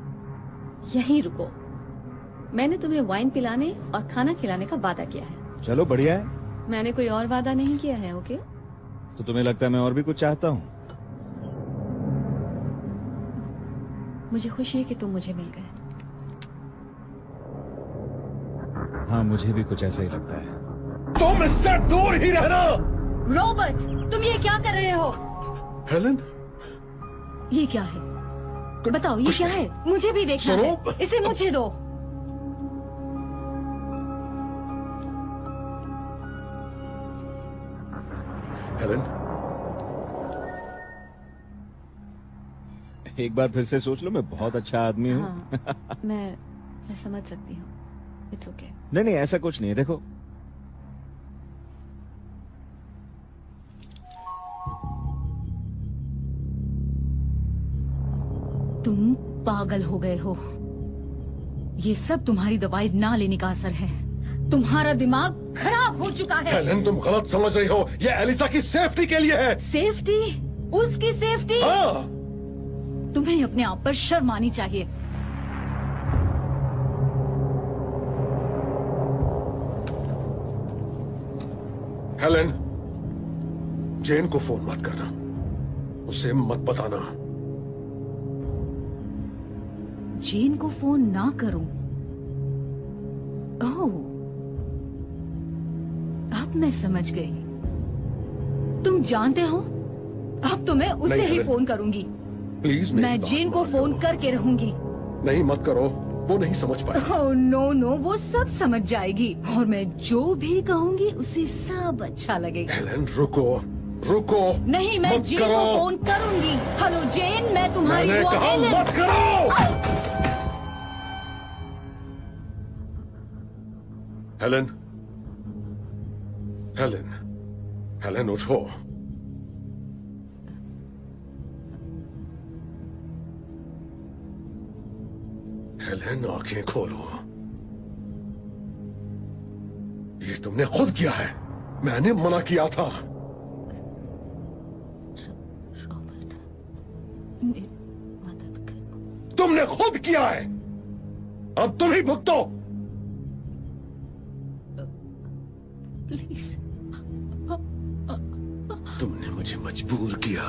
यहीं रुको। मैंने तुम्हें वाइन पिलाने और खाना खिलाने का वादा किया है। चलो बढ़िया है। मैंने कोई और वादा नहीं किया है। ओके? तो तुम्हें लगता है मैं और भी कुछ चाहता हूँ? मुझे खुशी है कि तुम मुझे मिल गए। हाँ, मुझे भी कुछ ऐसा ही लगता है। तुम इससे दूर ही रहना। रॉबर्ट, तुम ये क्या कर रहे हो? हेलन, ये क्या है? बताओ, ये क्या है? मुझे भी देखना है। इसे मुझे दो। हेलन, एक बार फिर से सोच लो, मैं बहुत अच्छा आदमी हूँ। हाँ, मैं समझ सकती हूँ। It's okay. नहीं, ऐसा कुछ नहीं है। देखो, तुम पागल हो गए हो। ये सब तुम्हारी दवाई ना लेने का असर है। तुम्हारा दिमाग खराब हो चुका है। हेलन, तुम गलत समझ रही हो। ये एलिसा की सेफ्टी के लिए है। सेफ्टी? उसकी सेफ्टी? हाँ। तुम्हें अपने आप पर शर्म आनी चाहिए। हेलन, जेन को फोन मत करना, उसे मत बताना। जेन को फोन ना करूं? ओह, अब मैं समझ गई। तुम जानते हो, अब तो मैं उसे ही हेलन, फोन करूंगी। प्लीज मैं जेन को फोन करके रहूंगी। नहीं, मत करो, वो नहीं समझ पाए। ओह नो, वो सब समझ जाएगी और मैं जो भी कहूंगी उसे सब अच्छा लगेगा। हेलन, रुको। नहीं, मैं जेन को फोन करूंगी। हेलो जेन, मैं तुम्हारी मैंने वो कहा हेलन। मत करो। हेलन, उठो। हेलन, आंखें खोलो। ये तुमने खुद किया है, मैंने मना किया था। तुमने खुद किया है, अब तुम ही भुगतो। प्लीज। तुमने मुझे मजबूर किया।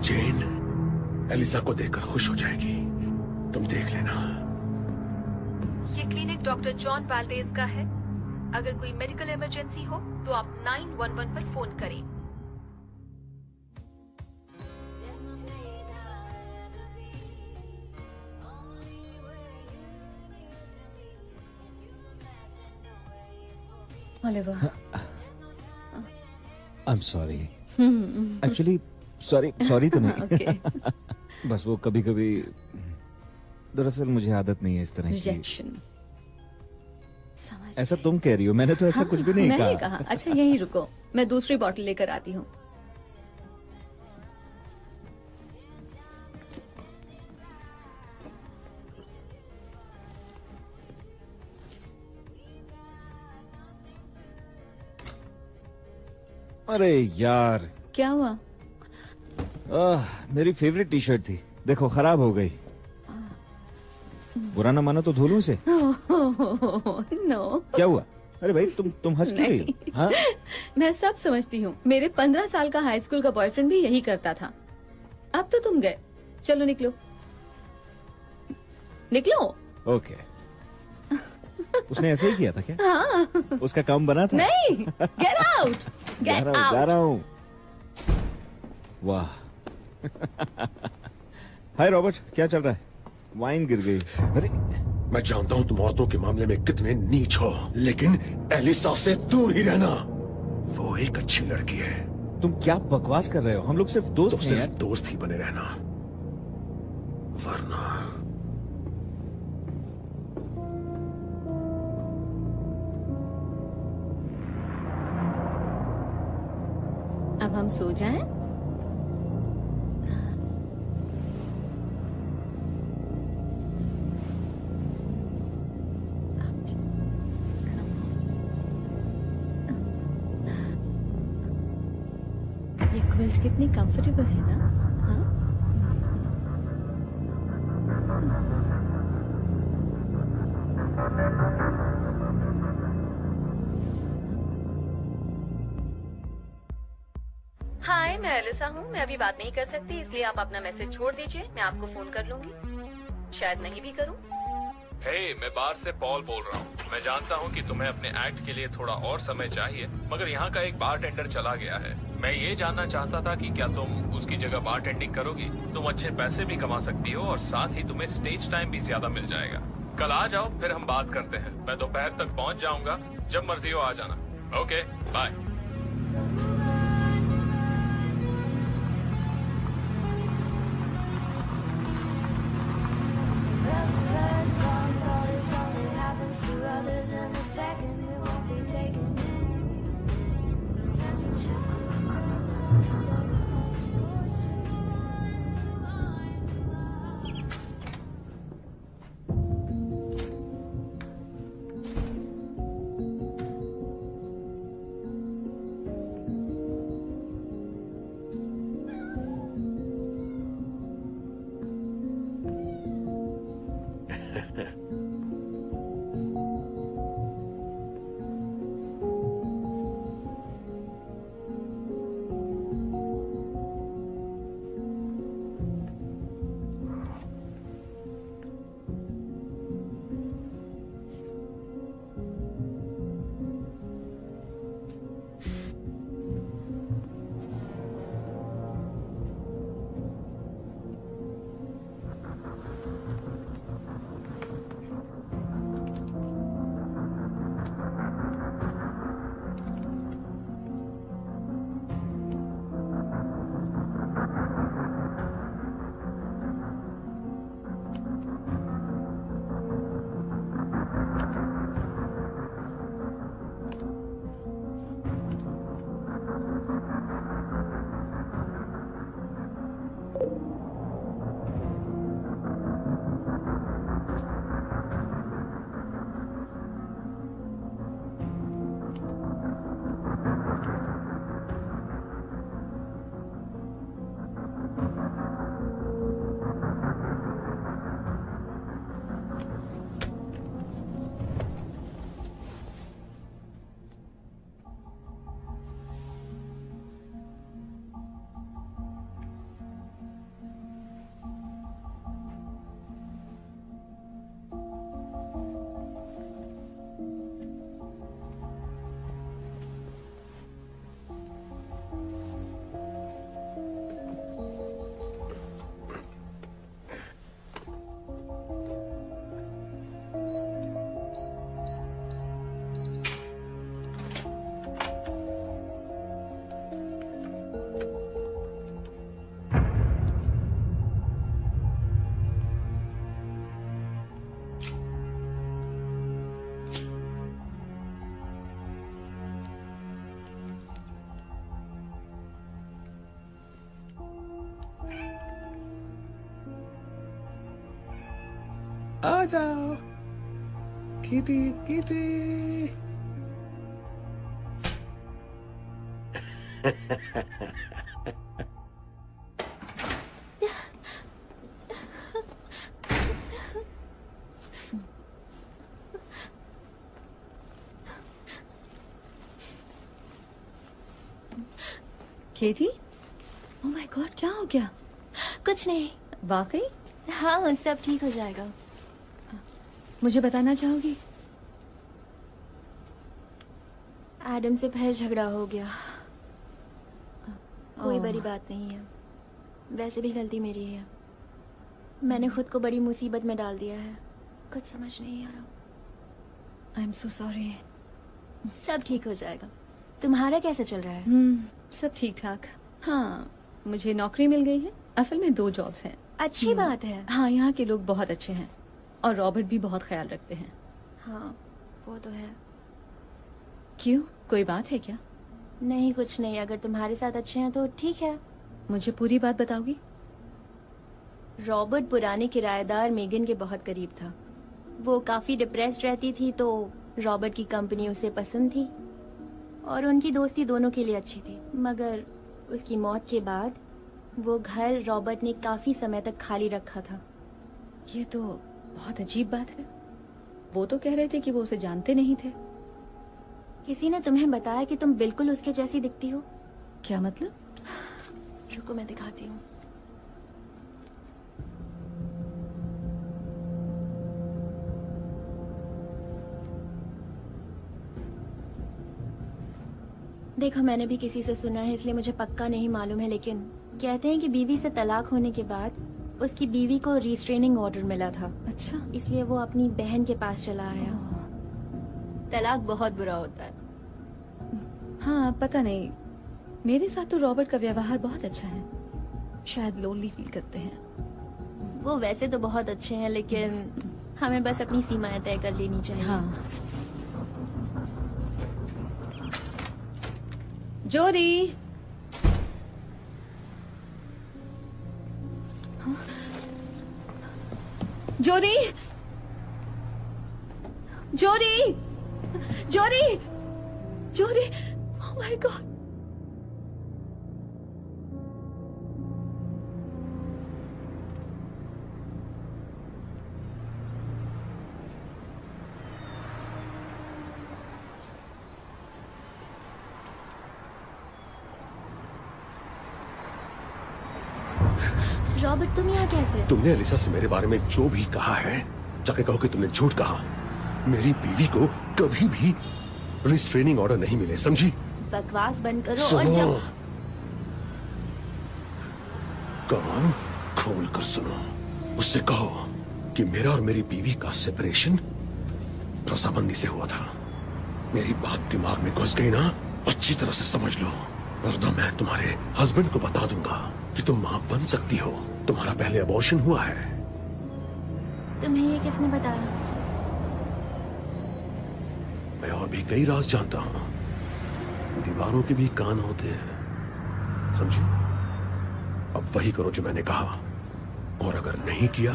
जेन एलिसा को देखकर खुश हो जाएगी, तुम देख लेना। ये क्लिनिक डॉक्टर जॉन वाल्डेज का है। अगर कोई मेडिकल इमरजेंसी हो तो आप 911 पर फोन करें। Oliver, I am sorry. Actually sorry तो नहीं। Okay. बस वो कभी कभी, दरअसल मुझे आदत नहीं है इस तरह की। रिजेक्शन। समझ ऐसा गई। तुम कह रही हो, मैंने तो ऐसा कुछ भी नहीं नहीं कहा। कहा। अच्छा यहीं रुको, मैं दूसरी बॉटल लेकर आती हूँ। अरे यार, क्या हुआ? मेरी फेवरेट टी शर्ट थी, देखो खराब हो गई। बुरा ना मानो तो धो लूं इसे? नो। क्या हुआ? अरे भाई तुम हंस क्यों रही हो? हाँ? मैं सब समझती हूँ। मेरे 15 साल का हाई स्कूल का बॉयफ्रेंड भी यही करता था। अब तो तुम गए, चलो निकलो निकलो। ओके। उसने ऐसे ही किया था क्या? हाँ। उसका काम बना था? नहीं, गेट आउट, गेट जा आउट। रहा हूँ। वाह। हाय रॉबर्ट, क्या चल रहा है? वाइन गिर गई। अरे मैं जानता हूँ तुम औरतों के मामले में कितने नीच हो, लेकिन एलिसा से दूर ही रहना। वो एक अच्छी लड़की है। तुम क्या बकवास कर रहे हो? हम लोग सिर्फ दोस्त तो हैं यार। सिर्फ दोस्त ही बने रहना, वरना अब हम सो जाएं? ये क्विल्ट कितनी कंफर्टेबल है ना? हाँ? हाय, मैं एलिसा हूँ। मैं अभी बात नहीं कर सकती, इसलिए आप अपना मैसेज छोड़ दीजिए, मैं आपको फोन कर लूंगी। शायद नहीं भी करूँ। हे, मैं बार से पॉल बोल रहा हूँ। मैं जानता हूँ कि तुम्हें अपने एक्ट के लिए थोड़ा और समय चाहिए, मगर यहाँ का एक बारटेंडर चला गया है। मैं ये जानना चाहता था कि क्या तुम उसकी जगह बारटेंडिंग करोगी? तुम अच्छे पैसे भी कमा सकती हो और साथ ही तुम्हें स्टेज टाइम भी ज्यादा मिल जाएगा। कल आ जाओ, फिर हम बात करते हैं। मैं दोपहर तक पहुँच जाऊंगा, जब मर्जी हो आ जाना। Okay, bye. First one thought it only happens to others, and the second it won't be taken in. आ जाओ kitty kitty. Katie, oh my god, क्या हो गया? कुछ नहीं। वाकई? हाँ, सब ठीक हो जाएगा। मुझे बताना चाहोगी? एडम से फिर झगड़ा हो गया। कोई ओह। बड़ी बात नहीं है, वैसे भी गलती मेरी है। मैंने खुद को बड़ी मुसीबत में डाल दिया है, कुछ समझ नहीं आ रहा। आई एम सो सॉरी। सब ठीक हो जाएगा। तुम्हारा कैसा चल रहा है? सब ठीक ठाक। हाँ, मुझे नौकरी मिल गई है। असल में 2 जॉब्स हैं। अच्छी बात है। हाँ, यहाँ के लोग बहुत अच्छे हैं और रॉबर्ट भी बहुत ख्याल रखते हैं। हाँ, वो तो है। क्यों, कोई बात है क्या? नहीं, कुछ नहीं। अगर तुम्हारे साथ अच्छे हैं तो ठीक है। मुझे पूरी बात बताओगी? रॉबर्ट पुराने किराएदार मेगन के बहुत करीब था। वो काफी डिप्रेस्ड रहती थी तो रॉबर्ट की कंपनी उसे पसंद थी और उनकी दोस्ती दोनों के लिए अच्छी थी। मगर उसकी मौत के बाद वो घर रॉबर्ट ने काफी समय तक खाली रखा था। ये तो बहुत अजीब बात है। वो तो कह रहे थे कि वो उसे जानते नहीं थे। किसी ने तुम्हें बताया कि तुम बिल्कुल उसके जैसी दिखती हो? क्या मतलब? रुको, मैं दिखाती हूँ। देखो, मैंने भी किसी से सुना है, इसलिए मुझे पक्का नहीं मालूम है, लेकिन कहते हैं कि बीवी से तलाक होने के बाद उसकी बीवी को रिस्ट्रेनिंग ऑर्डर मिला था। अच्छा। इसलिए वो अपनी बहन के पास चला आया। तलाक बहुत बुरा होता है। हाँ, पता नहीं, मेरे साथ तो रॉबर्ट का व्यवहार बहुत अच्छा है। शायद लोनली फील करते हैं। वो वैसे तो बहुत अच्छे हैं, लेकिन हमें बस अपनी सीमाएं तय कर लेनी चाहिए। हाँ। जोरी, हाँ? जोरी, जोरी, जोरी, जोरी, ओह माय गॉड। रॉबर्ट, तुम यहाँ कैसे? तुमने एलिसा से मेरे बारे में जो भी कहा है, जाके कहो कि तुमने झूठ कहा। मेरी बीवी को कभी भी रिस्ट्रेनिंग ऑर्डर नहीं मिले, समझी? बकवास बंद करो और सुनो, जब कान खोल कर सुनो। उससे कहो कि मेरा और मेरी बीवी का सेपरेशन रजामंदी से हुआ था। मेरी बात दिमाग में घुस गई ना, अच्छी तरह से समझ लो, वरना मैं तुम्हारे हस्बैंड को बता दूंगा कि तुम मां बन सकती हो। तुम्हारा पहले अबॉर्शन हुआ है। तुम्हें ये किसने बताया? मैं और भी कई राज जानता हूं। दीवारों के भी कान होते हैं, समझी? अब वही करो जो मैंने कहा, और अगर नहीं किया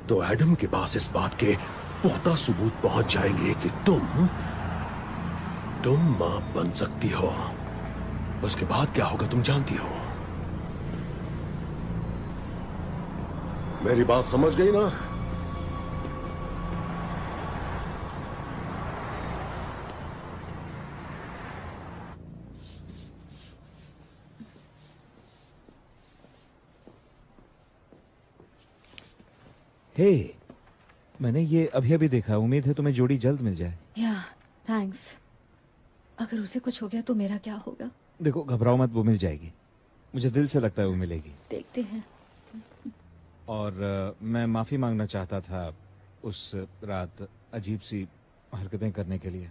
तो एडम के पास इस बात के पुख्ता सबूत पहुंच जाएंगे कि तुम मां बन सकती हो। उसके बाद क्या होगा तुम जानती हो। मेरी बात समझ गई ना? हे, मैंने ये अभी अभी देखा। उम्मीद है तुम्हें जोड़ी जल्द मिल जाए। या, थैंक्स। अगर उसे कुछ हो गया तो मेरा क्या होगा? देखो, घबराओ मत, वो मिल जाएगी। मुझे दिल से लगता है वो मिलेगी। देखते हैं। और मैं माफी मांगना चाहता था उस रात अजीब सी हरकतें करने के लिए।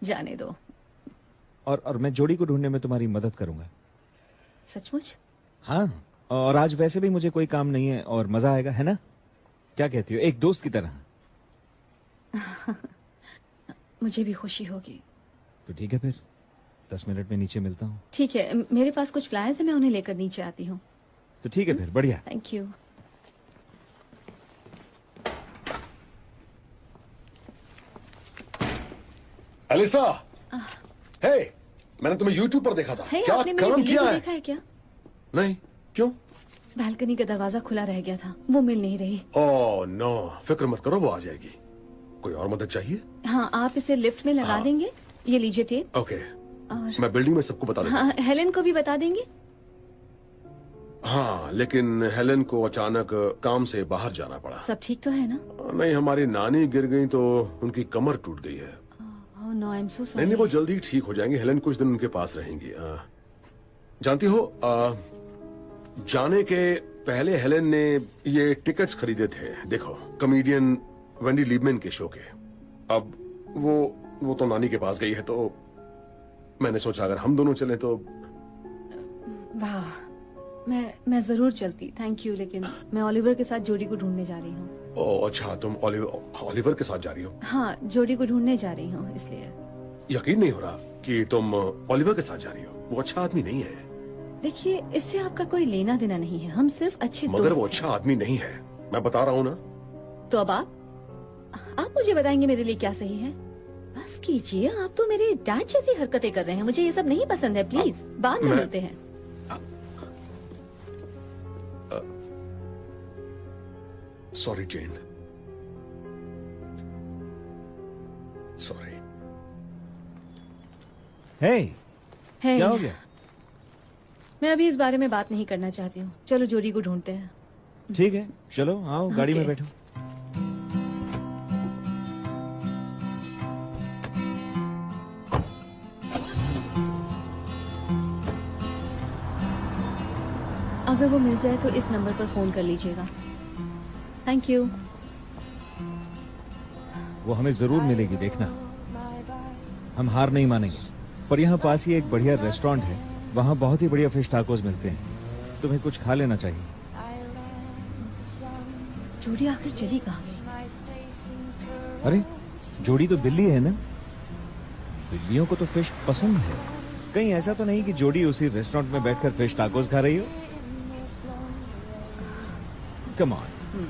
जाने दो। और मैं जोड़ी को ढूंढने में तुम्हारी मदद करूंगा। सचमुच? हाँ, और आज वैसे भी मुझे कोई काम नहीं है और मजा आएगा, है ना? क्या कहती हो, एक दोस्त की तरह? मुझे भी खुशी होगी। तो ठीक है, फिर 10 मिनट में नीचे मिलता हूँ। ठीक है, मेरे पास कुछ फ्लायर्स है, मैं उन्हें लेकर नीचे आती हूँ। तो ठीक है फिर, बढ़िया। Thank you. एलिसा, हे, मैंने तुम्हें YouTube पर देखा था। हे, क्या आपने मेरी काम बिल्ली किया को है? देखा है क्या? नहीं, क्यों? बालकनी का दरवाजा खुला रह गया था, वो मिल नहीं रही। ओह नो, फिक्र मत करो, वो आ जाएगी। कोई और मदद चाहिए? हाँ, आप इसे लिफ्ट में लगा देंगे। ये लीजिए टेप। ओके, और मैं बिल्डिंग में सबको बता देता हूँ। हाँ, हेलेन को भी बता देंगे। हाँ, लेकिन हेलेन को अचानक काम से बाहर जाना पड़ा। सब ठीक तो है ना? नहीं, हमारी नानी गिर गई तो उनकी कमर टूट गई है। ओह नो, आई एम सो नहीं सॉरी। नहीं, वो जल्दी ही ठीक हो जाएंगी। हेलेन कुछ दिन उनके पास रहेंगी। जानती हो, जाने के पहले हेलेन ने ये टिकट्स खरीदे थे, देखो, कॉमेडियन वेंडी लीबमैन के शो के। अब वो तो नानी के पास गई है, तो मैंने सोचा अगर हम दोनों चलें तो। वाह, मैं जरूर चलती, थैंक यू, लेकिन मैं ओलिवर के साथ जोडी को ढूंढने जा रही हूँ। ओह अच्छा, तुम ओलिवर के साथ जा रही हो? हाँ, जोडी को ढूंढने जा रही हूँ, इसलिए। यकीन नहीं हो रहा कि तुम ओलिवर के साथ जा रही हो। वो अच्छा आदमी नहीं है। देखिए, इससे आपका कोई लेना देना नहीं है, हम सिर्फ अच्छे मगर दोस्त वो हैं। अच्छा आदमी नहीं है, मैं बता रहा हूँ ना। तो अब आप मुझे बताएंगे मेरे लिए क्या सही है? बस कीजिए, आप तो मेरे डैड जैसी हरकतें कर रहे हैं, मुझे ये सब नहीं पसंद है, प्लीज बाद में मिलते हैं। सॉरी जेन, सॉरी। हे, है, क्या हो गया? मैं अभी इस बारे में बात नहीं करना चाहती हूँ, चलो जोडी को ढूंढते हैं। ठीक है, चलो आओ, गाड़ी में ओके। बैठो। अगर वो मिल जाए तो इस नंबर पर फोन कर लीजिएगा। Thank you. वो हमें जरूर मिलेगी, देखना। हम हार नहीं मानेंगे। पर यहाँ पास ही एक बढ़िया रेस्टोरेंट है, वहाँ बहुत ही बढ़िया फिश टाकोस मिलते हैं। तुम्हें कुछ खा लेना चाहिए। जोडी आखिर चली कहाँ गई? अरे, जोड़ी तो बिल्ली है ना? बिल्लियों को तो फिश पसंद है। कहीं ऐसा तो नहीं कि जोड़ी उसी रेस्टोरेंट में बैठकर फिश टाकोस खा रही हो? Come on.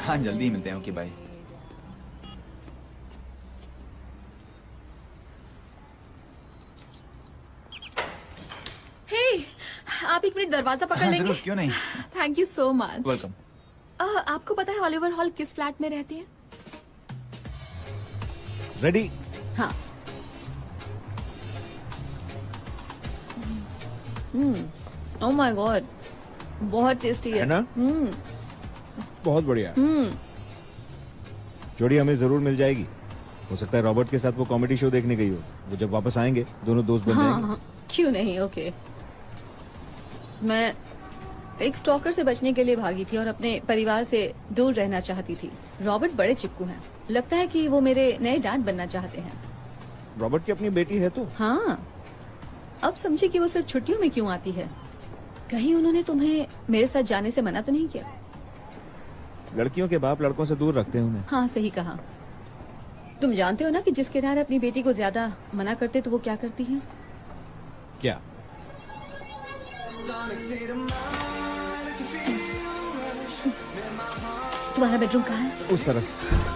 हाँ, जल्दी ही मिलते हैं। Okay, bye. हे, आप एक मिनट दरवाजा पकड़ हाँ, लेंगे? जरूर, क्यों नहीं। Thank you so much. Welcome. आपको पता है ओलिवर हॉल किस फ्लैट में रहती है? रेडी? हाँ। ओह माय गॉड, बहुत टेस्टी है है। ना? बहुत बढ़िया। जोड़ी हमें जरूर मिल जाएगी। हो सकता है रॉबर्ट के साथ वो कॉमेडी शो देखने गई हो। वो जब वापस आएंगे दोनों दोस्त बन जाएंगे। हाँ, क्यों नहीं। ओके, मैं एक स्टॉकर से बचने के लिए भागी थी और अपने परिवार से दूर रहना चाहती थी। रॉबर्ट बड़े चिपकू हैं, लगता है कि वो मेरे नए डैड बनना चाहते हैं। रॉबर्ट की अपनी बेटी है तो? हाँ, अब समझे कि वो सिर्फ छुट्टियों में क्यों आती है। कहीं उन्होंने तुम्हें मेरे साथ जाने से मना तो नहीं किया? लड़कियों के बाप लड़कों से दूर रखते हैं उन्हें। हाँ, सही कहा। तुम जानते हो ना कि जिसके डैड अपनी बेटी को ज्यादा मना करते तो वो क्या करती है? क्या? तुम्हारा बेडरूम कहाँ है? उस तरफ।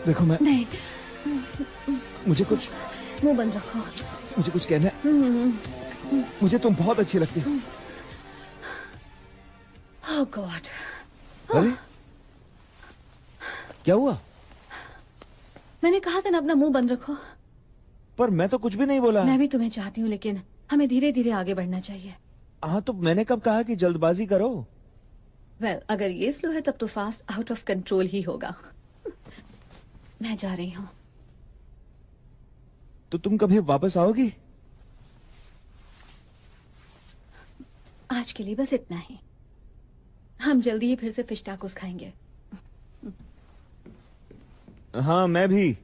देखो, मैं नहीं, मुझे कुछ मुंह बंद रखो। मुझे कुछ कहना है। मुझे तुम बहुत अच्छी लगती हो। ओह गॉड, अरे, क्या हुआ? मैंने कहा था ना अपना मुंह बंद रखो। पर मैं तो कुछ भी नहीं बोला। मैं भी तुम्हें चाहती हूँ, लेकिन हमें धीरे धीरे आगे बढ़ना चाहिए। हाँ, तो मैंने कब कहा कि जल्दबाजी करो? वेल, अगर ये स्लो है तब तो फास्ट आउट ऑफ कंट्रोल ही होगा। मैं जा रही हूँ। तो तुम कभी वापस आओगी? आज के लिए बस इतना ही। हम जल्दी ही फिर से फिश टाकोस खाएंगे। हाँ, मैं भी।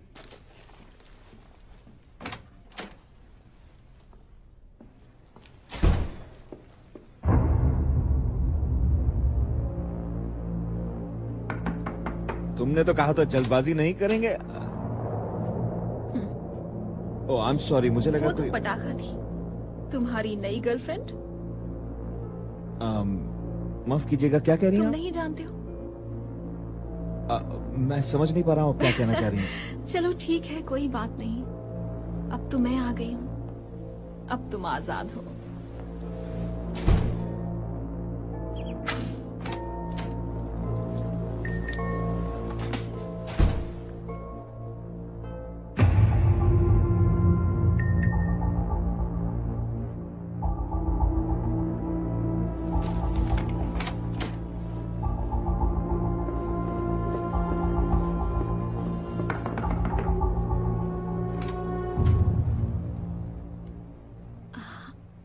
तुमने तो कहा था जल्दबाजी नहीं करेंगे। ओह, आई एम सॉरी, मुझे लगा वो तो कोई। पटाखा थी। तुम्हारी नई गर्लफ्रेंड? माफ कीजिएगा, क्या कह रही तुम हैं नहीं जानते हो? मैं समझ नहीं पा रहा हूँ क्या कहना चाह रही हैं। चलो ठीक है, कोई बात नहीं। अब तो मैं आ गई हूँ, अब तुम आजाद हो।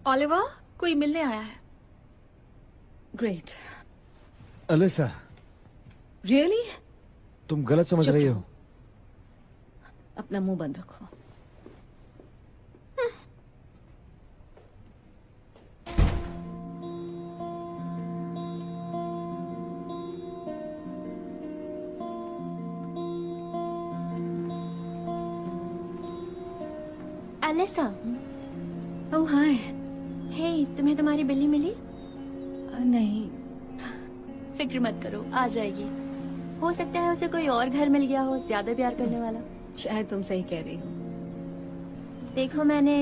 ओलिवर, कोई मिलने आया है। ग्रेट। Alisa, really? तुम गलत समझ रही हो। अपना मुंह बंद रखो। एलिसा, ओह हाय। हे, तुम्हें तुम्हारी बिल्ली मिली? नहीं। फिक्र मत करो, आ जाएगी। हो सकता है उसे कोई और घर मिल गया हो, ज्यादा प्यार करने वाला। शायद तुम सही कह रही हो। देखो, मैंने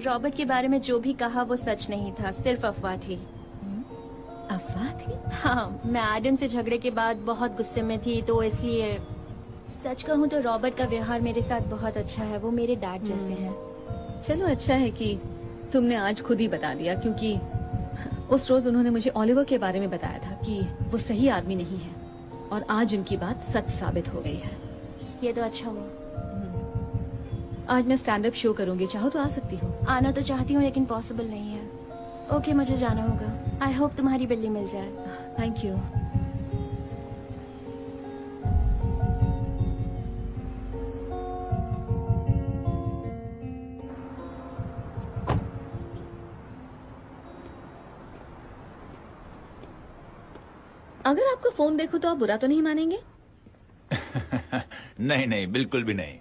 रॉबर्ट के बारे में जो भी कहा वो सच नहीं था, सिर्फ अफवाह थी। अफवाह थी? हाँ, मैं एडम से झगड़े के बाद बहुत गुस्से में थी, तो इसलिए सच कहूँ तो रॉबर्ट का व्यवहार मेरे साथ बहुत अच्छा है। वो मेरे डैड जैसे हैं। चलो अच्छा है कि तुमने आज खुद ही बता दिया, क्योंकि उस रोज उन्होंने मुझे ओलिवर के बारे में बताया था कि वो सही आदमी नहीं है, और आज उनकी बात सच साबित हो गई है। ये तो अच्छा हुआ। आज मैं स्टैंड अप शो करूंगी, चाहो तो आ सकती हो। आना तो चाहती हूँ लेकिन पॉसिबल नहीं है। ओके, मुझे जाना होगा। आई होप तुम्हारी बिल्ली मिल जाए। Thank you. अगर आपको फोन देखो तो आप बुरा तो नहीं मानेंगे? नहीं नहीं, बिल्कुल भी नहीं।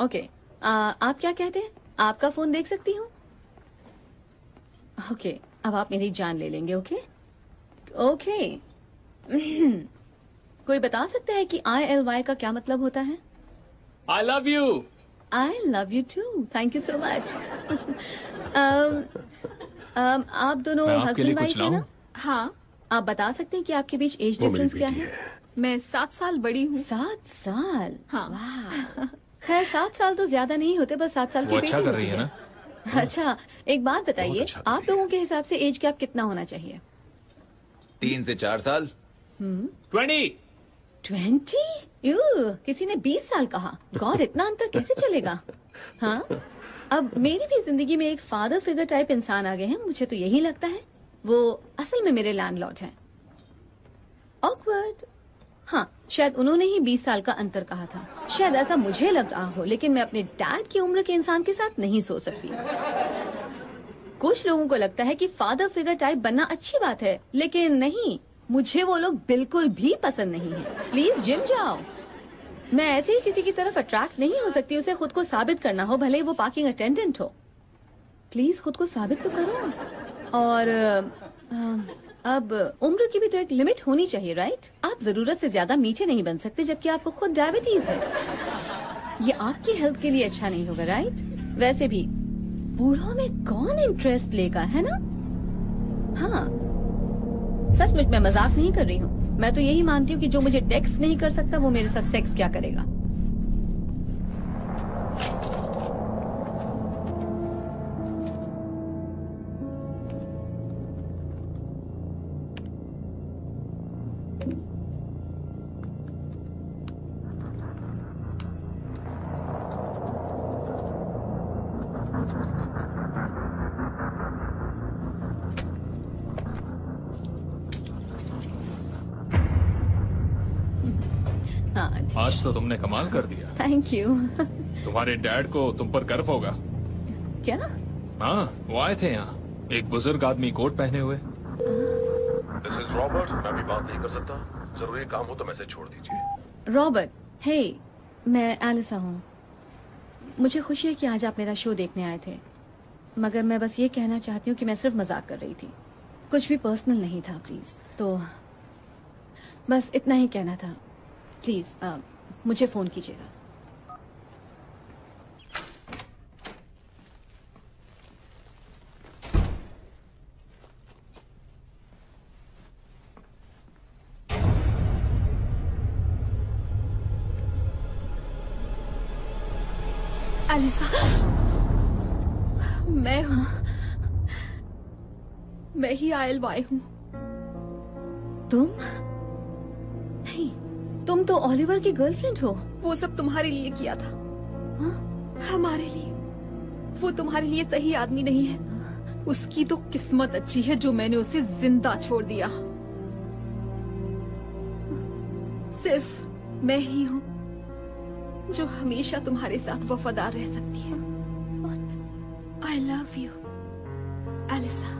ओके, आप क्या कहते हैं? आपका फोन देख सकती हूँ? ओके, अब आप मेरी जान ले लेंगे। Okay okay. कोई बता सकता है कि ILY का क्या मतलब होता है? I love you. I love you too. Thank you so much. आप दोनों मैं आपके लिए हस्बैंड कुछ वाइफ है ना? लाऊं? हाँ, आप बता सकते हैं कि आपके बीच एज वो मेरी डिफरेंस क्या बेटी है? है। मैं 7 साल बड़ी हूँ। 7 साल? हाँ। वाह। खैर 7 साल तो ज्यादा नहीं होते, बस 7 साल की वो बेटी अच्छा कर होती रही है ना? अच्छा, एक बात बताइए, अच्छा कर आप रही है। लोगों के हिसाब से एज गैप कितना होना चाहिए? 3 से 4 साल। 20। 20? यू, किसी ने 20 साल कहा। गॉड, इतना अंतर कैसे चलेगा? हाँ, अब मेरी भी जिंदगी में एक फादर फिगर टाइप इंसान आ गए हैं। मुझे तो यही लगता है वो असल में मेरे लैंडलॉर्ड हैं। ऑकवर्ड। हाँ, शायद उन्होंने ही 20 साल का अंतर कहा था। शायद ऐसा मुझे लग रहा हो, लेकिन मैं अपने डैड की उम्र के इंसान के साथ नहीं सो सकती। कुछ लोगों को लगता है कि फादर फिगर टाइप बनना अच्छी बात है, लेकिन नहीं, मुझे वो लोग बिल्कुल भी पसंद नहीं है। प्लीज जिम जाओ। मैं ऐसे ही किसी की तरफ अट्रैक्ट नहीं हो सकती। उसे खुद को साबित करना हो, भले ही वो पार्किंग अटेंडेंट हो। प्लीज खुद को साबित तो करो। और अब उम्र की भी तो एक लिमिट होनी चाहिए, राइट? आप जरूरत से ज्यादा मीठे नहीं बन सकते, जबकि आपको खुद डायबिटीज है। ये आपकी हेल्थ के लिए अच्छा नहीं होगा, राइट? वैसे भी बूढ़ों में कौन इंटरेस्ट लेगा, है ना? हाँ, सचमुच मैं मजाक नहीं कर रही हूँ। मैं तो यही मानती हूँ कि जो मुझे टेक्स्ट नहीं कर सकता वो मेरे साथ सेक्स क्या करेगा। हाँ, आज तो तुमने कमाल कर दिया। Thank you. तुम्हारे डैड को तुम पर गर्व होगा। क्या? हाँ, वो आए थे यहाँ, एक बुजुर्ग आदमी कोट पहने हुए। This is Robert. मैं अभी बात नहीं कर सकता, जरूरी काम हो तो मैसेज छोड़ दीजिए। रॉबर्ट, हे, मैं एलिसा हूँ। मुझे खुशी है कि आज आप मेरा शो देखने आए थे, मगर मैं बस ये कहना चाहती हूँ कि मैं सिर्फ मजाक कर रही थी, कुछ भी पर्सनल नहीं था प्लीज। तो बस इतना ही कहना था। प्लीज मुझे फोन कीजिएगा। एलिसा, मैं हूँ, मैं ही ILY हूँ। तुम नहीं, तुम तो ओलिवर की गर्लफ्रेंड हो। वो सब तुम्हारे लिए किया था। हाँ? हमारे लिए। वो तुम्हारे लिए सही आदमी नहीं है। उसकी तो किस्मत अच्छी है जो मैंने उसे जिंदा छोड़ दिया। सिर्फ मैं ही हूँ जो हमेशा तुम्हारे साथ वफादार रह सकती है। I love you, Elisa.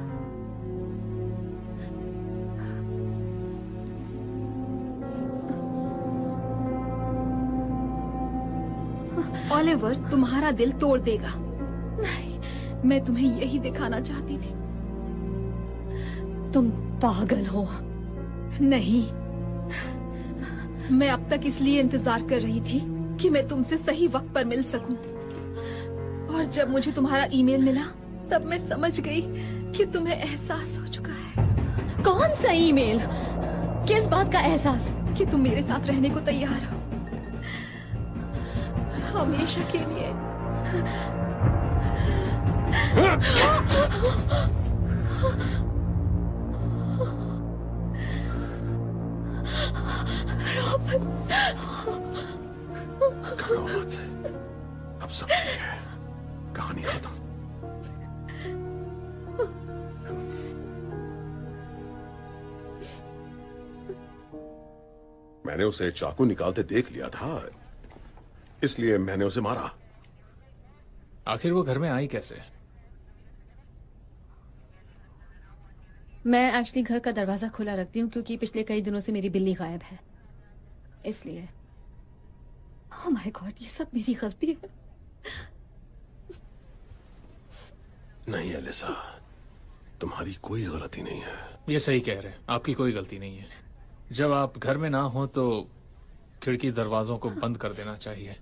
Oliver तुम्हारा दिल तोड़ देगा। नहीं, मैं तुम्हें यही दिखाना चाहती थी। तुम पागल हो। नहीं, मैं अब तक इसलिए इंतजार कर रही थी कि मैं तुमसे सही वक्त पर मिल सकूं। और जब मुझे तुम्हारा ईमेल मिला तब मैं समझ गई कि तुम्हें एहसास हो चुका है। कौन सा ईमेल? किस बात का एहसास? कि तुम मेरे साथ रहने को तैयार हो, हमेशा के लिए। गॉड, अब सब ठीक है, कहानी खत्म। मैंने उसे चाकू निकालते देख लिया था, इसलिए मैंने उसे मारा। आखिर वो घर में आई कैसे? मैं एक्चुअली घर का दरवाजा खुला रखती हूँ क्योंकि पिछले कई दिनों से मेरी बिल्ली गायब है, इसलिए। ओह माय गॉड, ये सब मेरी गलती है। नहीं एलिसा, तुम्हारी कोई गलती नहीं है। ये सही कह रहे हैं, आपकी कोई गलती नहीं है। जब आप घर में ना हो तो खिड़की दरवाजों को बंद कर देना चाहिए।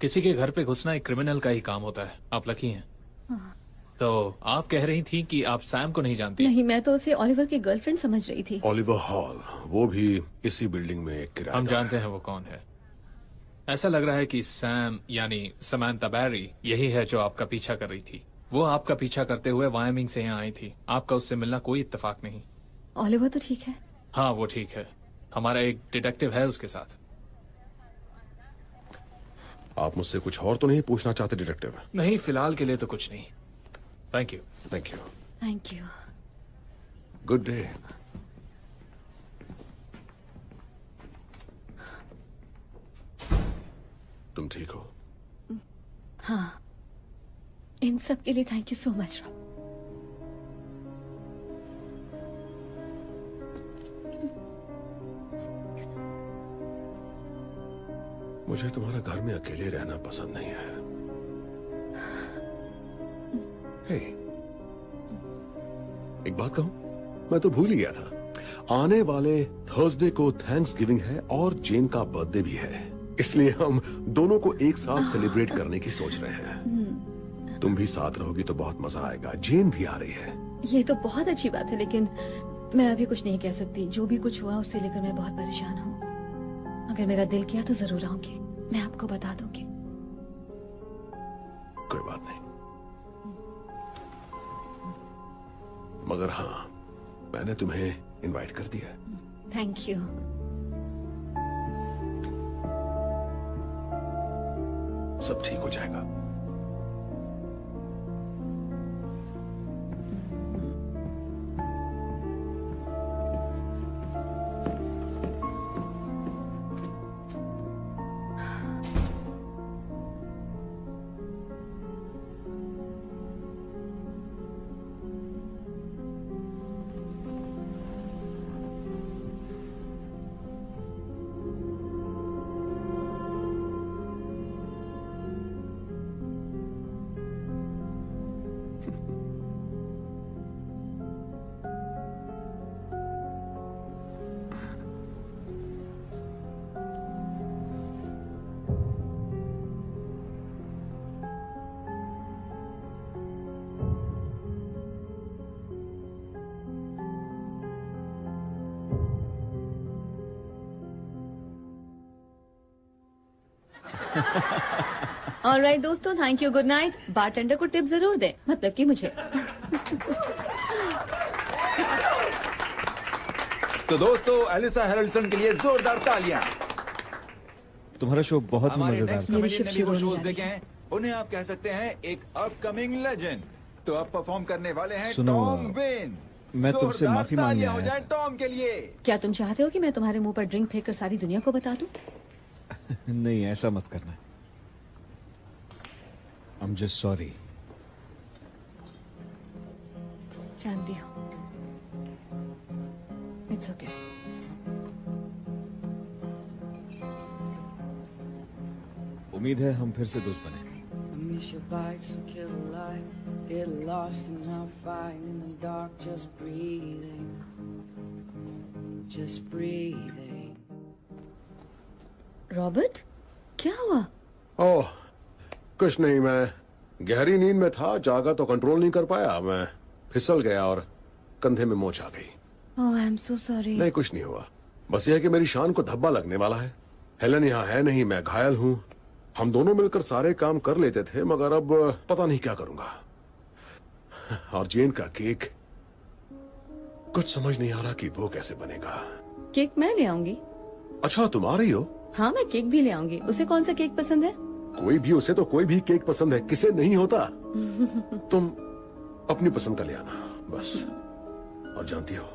किसी के घर पे घुसना एक क्रिमिनल का ही काम होता है। आप लकी हैं। तो आप कह रही थी कि आप सैम को नहीं जानती? नहीं, मैं तो उसे ओलिवर की गर्लफ्रेंड समझ रही थी। ओलिवर हॉल, वो भी इसी बिल्डिंग में एक किराएदार। हम जानते हैं वो कौन है। ऐसा लग रहा है कि सैम यानी समांथा बैरी यही है जो आपका पीछा कर रही थी। वो आपका पीछा करते हुए वायमिंग से यहाँ आई थी। आपका उससे मिलना कोई इत्तेफाक नहीं। ओलिवर तो ठीक है। हाँ, वो ठीक है। हमारा एक डिटेक्टिव है उसके साथ। आप मुझसे कुछ और तो नहीं पूछना चाहते डिटेक्टिव? नहीं, फिलहाल के लिए तो कुछ नहीं। Thank you. Thank you. Thank you. Good day. तुम ठीक हो? हाँ, इन सब के लिए thank you so much Rob. मुझे तुम्हारा घर में अकेले रहना पसंद नहीं है। हे, एक बात कहूं, मैं तो भूल ही गया था। आने वाले थर्सडे को थैंक्सगिविंग है और जेन का बर्थडे भी है, इसलिए हम दोनों को एक साथ सेलिब्रेट करने की सोच रहे हैं। तुम भी साथ रहोगी तो बहुत मजा आएगा। जेन भी आ रही है। ये तो बहुत अच्छी बात है, लेकिन मैं अभी कुछ नहीं कह सकती। जो भी कुछ हुआ उससे लेकर मैं बहुत परेशान हूँ। अगर मेरा दिल किया तो जरूर आऊंगी। मैं आपको बता दूंगी। कोई बात नहीं, मगर हाँ, मैंने तुम्हें इनवाइट कर दिया। Thank you. सब ठीक हो जाएगा। ऑलराइट दोस्तों, thank you, good night. Bartender को टिप जरूर दे, मतलब कि मुझे। तो दोस्तों, एलिसा हेरल्डसन के लिए जोरदार तालियां। तुम्हारा शो बहुत ही हमारे मजेदार नेक्स्ट था। कमेडियन ने भी वो शोज देखे हैं, उन्हें आप कह सकते हैं एक अपकमिंग लेजेंड। तो अब परफॉर्म करने वाले हैं सुनो, टॉम वेन। मैं तुमसे जोरदार माफी मांगने तालियां हो आया जाए टॉम के लिए। क्या तुम चाहते हो कि मैं तुम्हारे मुंह पर ड्रिंक फेंक कर सारी दुनिया को बता दूं? नहीं, ऐसा मत करना। I'm just sorry. जानती हूँ। It's okay. उम्मीद है हम फिर से दोस्त बने। Miss your bites and kill a light. Get lost and not fight in the dark. Just breathing. Just breathing. Robert, क्या हुआ? ओह, कुछ नहीं, मैं गहरी नींद में था, जागा तो कंट्रोल नहीं कर पाया, मैं फिसल गया और कंधे में मोच आ गई। ओह, आई एम सो सॉरी। नहीं, कुछ नहीं हुआ, बस यह है कि मेरी शान को धब्बा लगने वाला है। हेलन यहाँ है नहीं, मैं घायल हूँ। हम दोनों मिलकर सारे काम कर लेते थे, मगर अब पता नहीं क्या करूंगा। और जेन का केक, कुछ समझ नहीं आ रहा कि वो कैसे बनेगा। केक मैं ले आऊंगी। अच्छा, तुम आ रही हो? हाँ, मैं केक भी ले आऊंगी। उसे कौन सा केक पसंद है? कोई भी, उसे तो कोई भी केक पसंद है, किसे नहीं होता। तुम अपनी पसंद का ले आना बस। और जानती हो,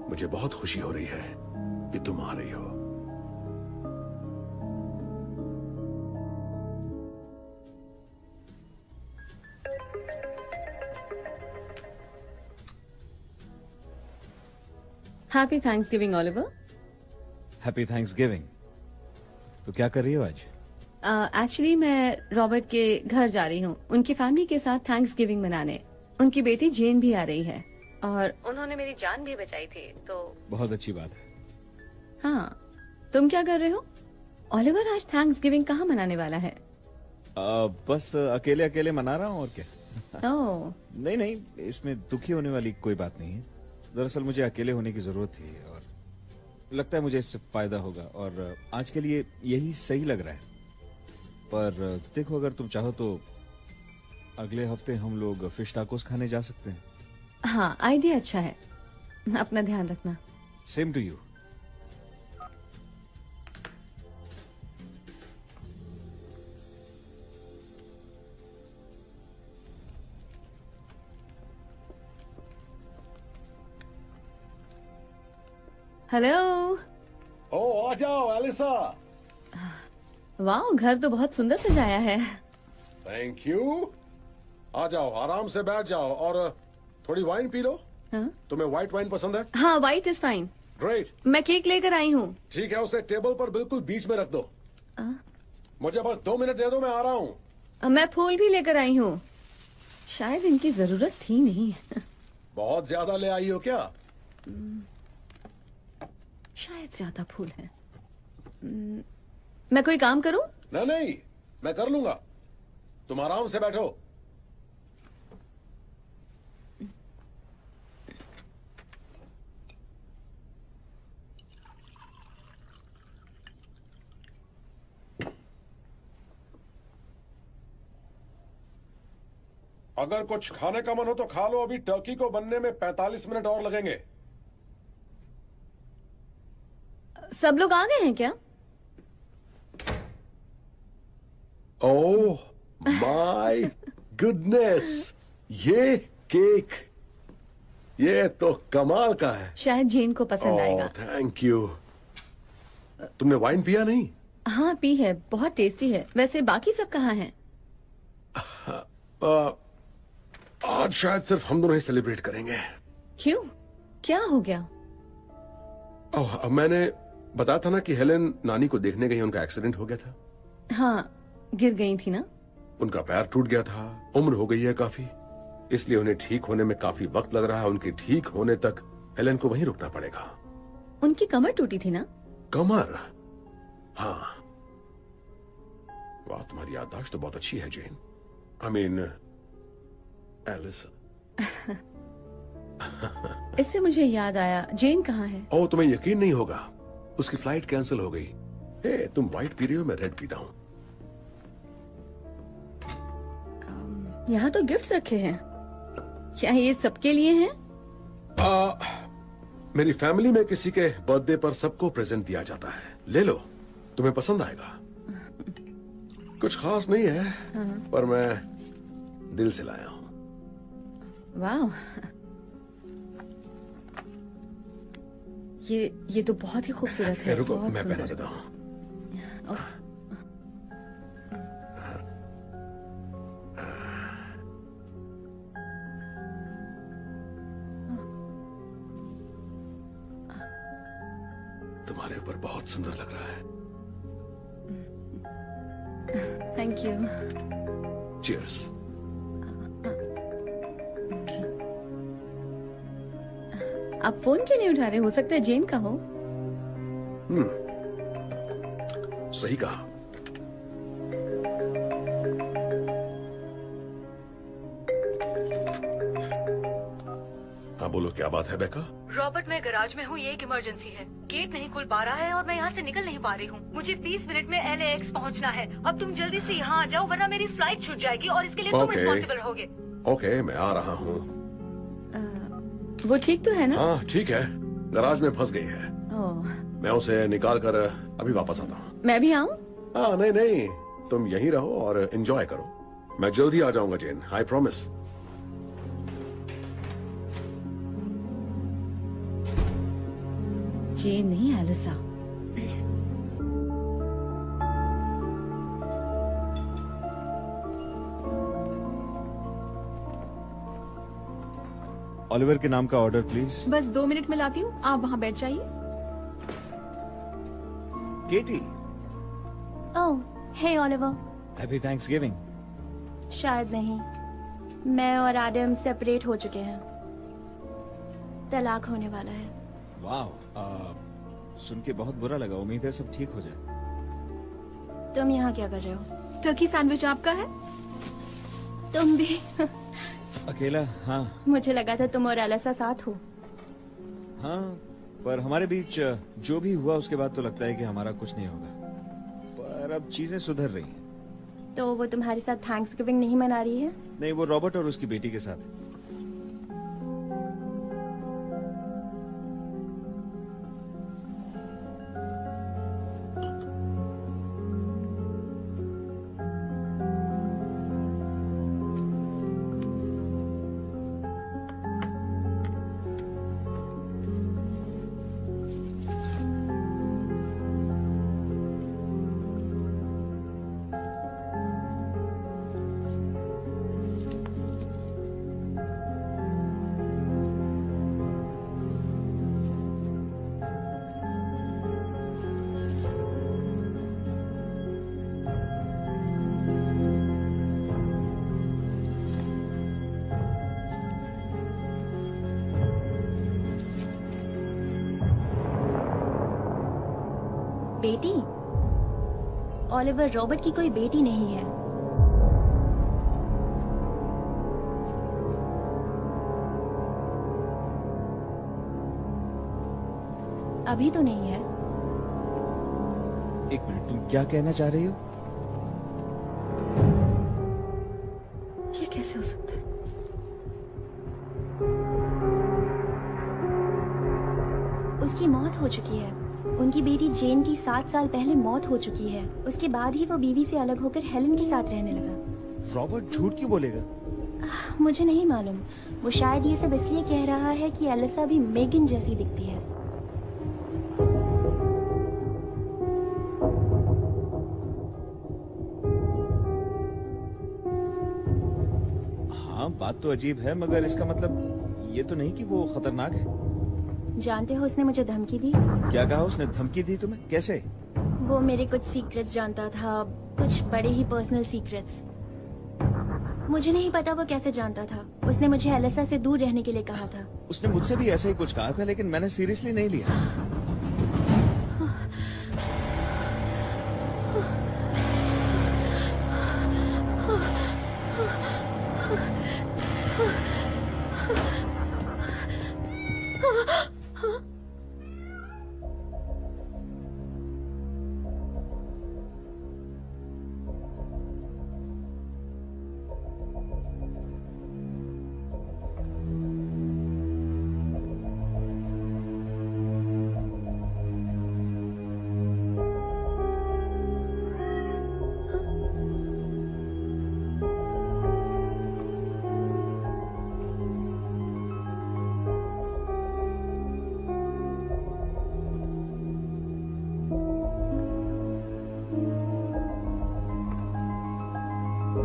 मुझे बहुत खुशी हो रही है कि तुम आ रही हो। Happy Thanksgiving Oliver. Happy Thanksgiving. तो क्या कर रही हो आज? एक्चुअली मैं रॉबर्ट के घर जा रही हूँ, उनकी फैमिली के साथ थैंक्सगिविंग मनाने। उनकी बेटी जेन भी आ रही है और उन्होंने मेरी जान भी बचाई थी, तो बहुत अच्छी बात है। हाँ, तुम क्या कर रहे हो? ऑलिवर आज थैंक्सगिविंग कहाँ मनाने वाला है? बस अकेले अकेले मना रहा हूँ, और क्या। ओह, नहीं नहीं, इसमें दुखी होने वाली कोई बात नहीं है। दरअसल मुझे अकेले होने की जरूरत थी और लगता है मुझे इससे फायदा होगा, और आज के लिए यही सही लग रहा है। पर देखो, अगर तुम चाहो तो अगले हफ्ते हम लोग फिश टाकोस खाने जा सकते हैं। हाँ, आइडिया अच्छा है। अपना ध्यान रखना। Same to you. हेलो। ओ, आ जाओ एलिसा। वाह, घर तो बहुत सुंदर सजाया है। Thank you. आ जाओ, आराम से बैठ जाओ और थोड़ी वाइन पी लो। हाँ? तुम्हें व्हाइट वाइन पसंद है? हाँ, व्हाइट इज फाइन। ग्रेट। मैं केक लेकर आई हूँ। ठीक है, उसे टेबल पर बिल्कुल बीच में रख दो। मुझे बस 2 मिनट दे दो, मैं आ रहा हूँ। मैं फूल भी लेकर आई हूँ, शायद इनकी जरूरत थी नहीं। बहुत ज्यादा ले आई हो क्या? शायद ज्यादा फूल है। मैं कोई काम करूं? नहीं नहीं, मैं कर लूंगा, तुम आराम से बैठो। अगर कुछ खाने का मन हो तो खा लो, अभी टर्की को बनने में 45 मिनट और लगेंगे। सब लोग आ गए हैं क्या? ओह माय गुडनेस, ये केक, ये तो कमाल का है। शायद जेन को पसंद आएगा। Thank you. तुमने वाइन पिया नहीं? हाँ, पी है, बहुत टेस्टी है। वैसे बाकी सब कहाँ हैं? आज शायद सिर्फ हम दोनों ही सेलिब्रेट करेंगे। क्यों, क्या हो गया? ओह, मैंने बताया था ना कि हेलेन नानी को देखने गई, उनका एक्सीडेंट हो गया था। हाँ, गिर गई थी ना। उनका पैर टूट गया था, उम्र हो गई है काफी, इसलिए उन्हें ठीक होने में काफी वक्त लग रहा है। उनके ठीक होने तक हेलेन को वहीं रुकना पड़ेगा। उनकी कमर टूटी थी ना? कमर? हाँ। वाह, तुम्हारी याददाश्त तो बहुत अच्छी है जेन। I mean Elisa. इससे मुझे याद आया, जेन कहाँ है? ओह, तुम्हें यकीन नहीं होगा, उसकी फ्लाइट कैंसिल हो गई। तुम व्हाइट पी रही हो, मैं रेड पीता हूँ। यहाँ तो गिफ्ट्स रखे हैं। क्या ये सबके लिए हैं? मेरी फैमिली में किसी के बर्थडे पर सबको प्रेजेंट दिया जाता है। ले लो, तुम्हें पसंद आएगा। कुछ खास नहीं है, पर मैं दिल से लाया हूँ। वाह, ये तो बहुत ही खूबसूरत है। रुको, बहुत मैं पहना सुंदर। देता हूँ। तुम्हारे ऊपर बहुत सुंदर लग रहा है। Thank you. चीयर्स। आप फोन क्यों नहीं उठा रहे? हो सकता है जेन का हो। सही कहा। हाँ बोलो, क्या बात है बेका? रॉबर्ट, मैं गैराज में हूँ। ये एक इमरजेंसी है। गेट नहीं खुल पा रहा है और मैं यहाँ से निकल नहीं पा रही हूँ। मुझे 20 मिनट में LAX पहुँचना है। अब तुम जल्दी से यहाँ आ जाओ, वरना मेरी फ्लाइट छूट जाएगी और इसके लिए तुम रिस्पॉन्सिबल होगे। ओके, मैं आ रहा हूँ। वो ठीक तो है ना? हाँ ठीक है, गराज में फंस गई है। ओह, मैं उसे निकाल कर अभी वापस आता हूँ। मैं भी आऊँ? हाँ नहीं नहीं, तुम यहीं रहो और एंजॉय करो। मैं जल्दी आ जाऊंगा जेन, आई प्रॉमिस। जेन नहीं, एलिसा। ऑलिवर के नाम का ऑर्डर प्लीज। बस 2 मिनट में लाती हूँ, आप वहाँ बैठ जाइए। केटी, ओह, हे ओलिवर। Happy Thanksgiving. शायद नहीं, मैं और एडम सेपरेट हो चुके हैं। तलाक होने वाला है। वाह, सुन के बहुत बुरा लगा। उम्मीद है सब ठीक हो जाए। तुम यहाँ क्या कर रहे हो? टर्की सैंडविच आपका है? तुम भी? अकेला? हाँ मुझे लगा था तुम और एलिसा साथ हो। हाँ, पर हमारे बीच जो भी हुआ उसके बाद तो लगता है कि हमारा कुछ नहीं होगा। पर अब चीजें सुधर रही हैं। तो वो तुम्हारे साथ थैंक्सगिविंग नहीं मना रही है? नहीं, वो रॉबर्ट और उसकी बेटी के साथ। बेटी? ओलिवर रॉबर्ट की कोई बेटी नहीं है। अभी तो नहीं है। एक मिनट, तुम क्या कहना चाह रही हो? ये कैसे हो सकता है? उसकी मौत हो चुकी है। उनकी बेटी जेन की 7 साल पहले मौत हो चुकी है। उसके बाद ही वो बीवी से अलग होकर हेलन के साथ रहने लगा। रॉबर्ट झूठ क्यों बोलेगा? मुझे नहीं मालूम। वो शायद ये सब इसलिए कह रहा है कि एलिसा भी मेगन जैसी दिखती है। हाँ, बात तो अजीब है, मगर इसका मतलब ये तो नहीं कि वो खतरनाक है। जानते हो उसने मुझे धमकी दी? क्या कहा उसने? धमकी दी तुम्हें? कैसे? वो मेरे कुछ सीक्रेट्स जानता था, कुछ बड़े ही पर्सनल सीक्रेट्स। मुझे नहीं पता वो कैसे जानता था। उसने मुझे एलिसा से दूर रहने के लिए कहा था। उसने मुझसे भी ऐसा ही कुछ कहा था, लेकिन मैंने सीरियसली नहीं लिया।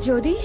जोडी,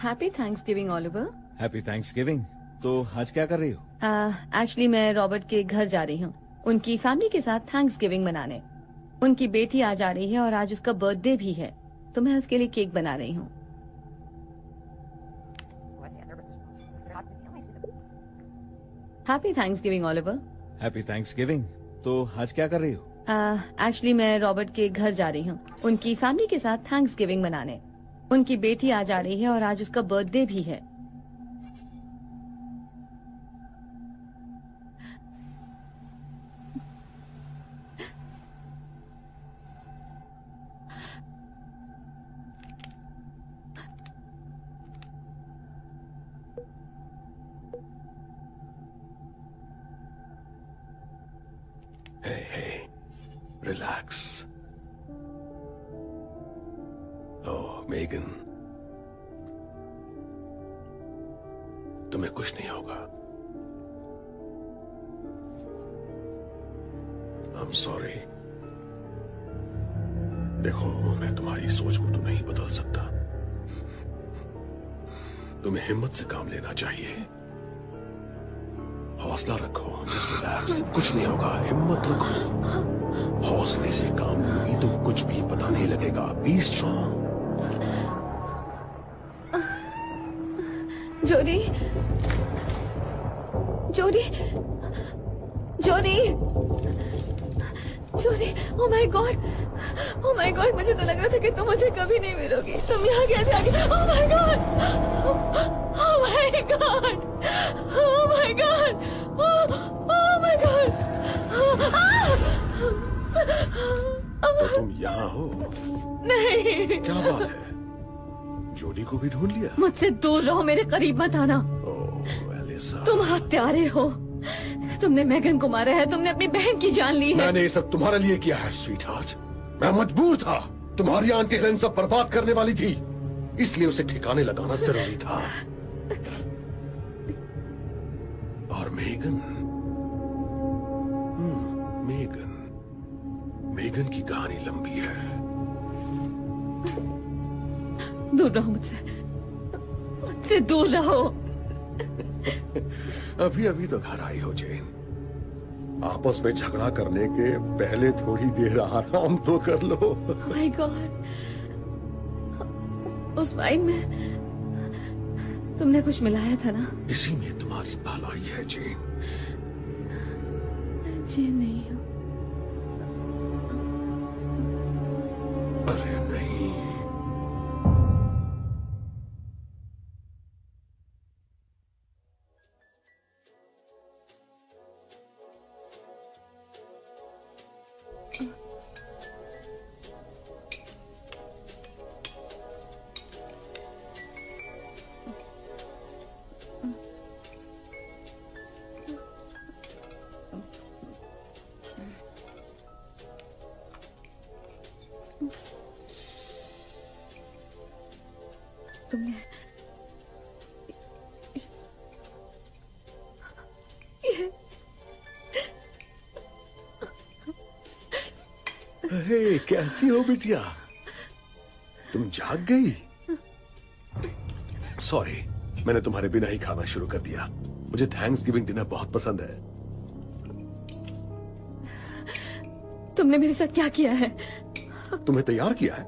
happy Thanksgiving Oliver. Happy Thanksgiving. तो आज क्या कर रही हो? एक्चुअली मैं रॉबर्ट के घर जा रही हूँ, उनकी फैमिली के साथ थैंक्सगिविंग मनाने। उनकी बेटी आज आ रही है और आज उसका बर्थडे भी है, तो मैं उसके लिए केक बना रही हूँ। Happy Thanksgiving Oliver. Happy Thanksgiving. तो आज क्या कर रही हो? एक्चुअली मैं रॉबर्ट के घर जा रही हूँ, उनकी फैमिली के साथ थैंक्सगिविंग मनाने। उनकी बेटी आज आ रही है और आज उसका बर्थडे भी है। Hey, relax. Oh, मेगन, तुम्हें कुछ नहीं होगा। I'm sorry. देखो, मैं तुम्हारी सोच को तो नहीं बदल सकता। तुम्हें हिम्मत से काम लेना चाहिए। हौसला रखो, जस्ट रिलैक्स, कुछ नहीं होगा, हिम्मत रखो। हौसले से काम लोगी तो कुछ भी पता नहीं लगेगा। Be strong. जोडी, जोडी, जोडी, जोडी, ओह my God, oh my God, मुझे तो लग रहा था कि तुम मुझे कभी नहीं मिलोगी। तुम यहाँ कैसे आ गई? ओह my God, oh my God, oh my God, oh my God. तो तुम यहाँ हो? नहीं। क्या बात है? जोडी को भी ढूंढ लिया? मुझसे दूर रहो, मेरे करीब मत आना। ओह एलिसा, तुम हत्यारे हो। तुमने मेगन को मारा है, तुमने अपनी बहन की जान ली है। मैंने ये सब तुम्हारे लिए किया है स्वीट हार्ट। मैं मजबूर था, तुम्हारी आंटी हेलेन सब बर्बाद करने वाली थी, इसलिए उसे ठिकाने लगाना जरूरी था। और मेगन, मेगन, मेगन की कहानी लंबी है। दूर रहो मुझसे, मुझसे दूर रहो। अभी अभी तो घर आई हो जेन। आपस में झगड़ा करने के पहले थोड़ी देर आराम तो कर लो। माय गॉड, उस वाइन में तुमने कुछ मिलाया था ना? इसी में तुम्हारी भलाई है जेन। जेन नहीं हूँ। अरे नहीं, तुमने हे, कैसी हो बिटिया? तुम जाग गई? सॉरी, मैंने तुम्हारे बिना ही खाना शुरू कर दिया। मुझे थैंक्सगिविंग डिनर बहुत पसंद है। तुमने मेरे साथ क्या किया है? तुम्हें तैयार किया है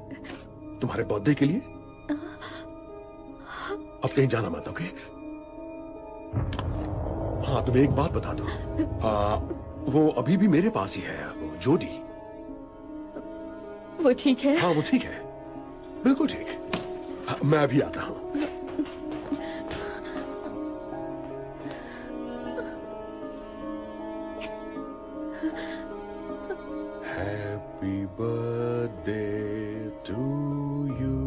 तुम्हारे बर्थडे के लिए। अब कहीं जाना मत, ओके? हाँ, तुम्हें एक बात बता दो, वो अभी भी मेरे पास ही है, वो जोडी। वो ठीक है? हाँ, वो ठीक है, बिल्कुल ठीक। हाँ, मैं अभी आता हूँ। Happy birthday to you.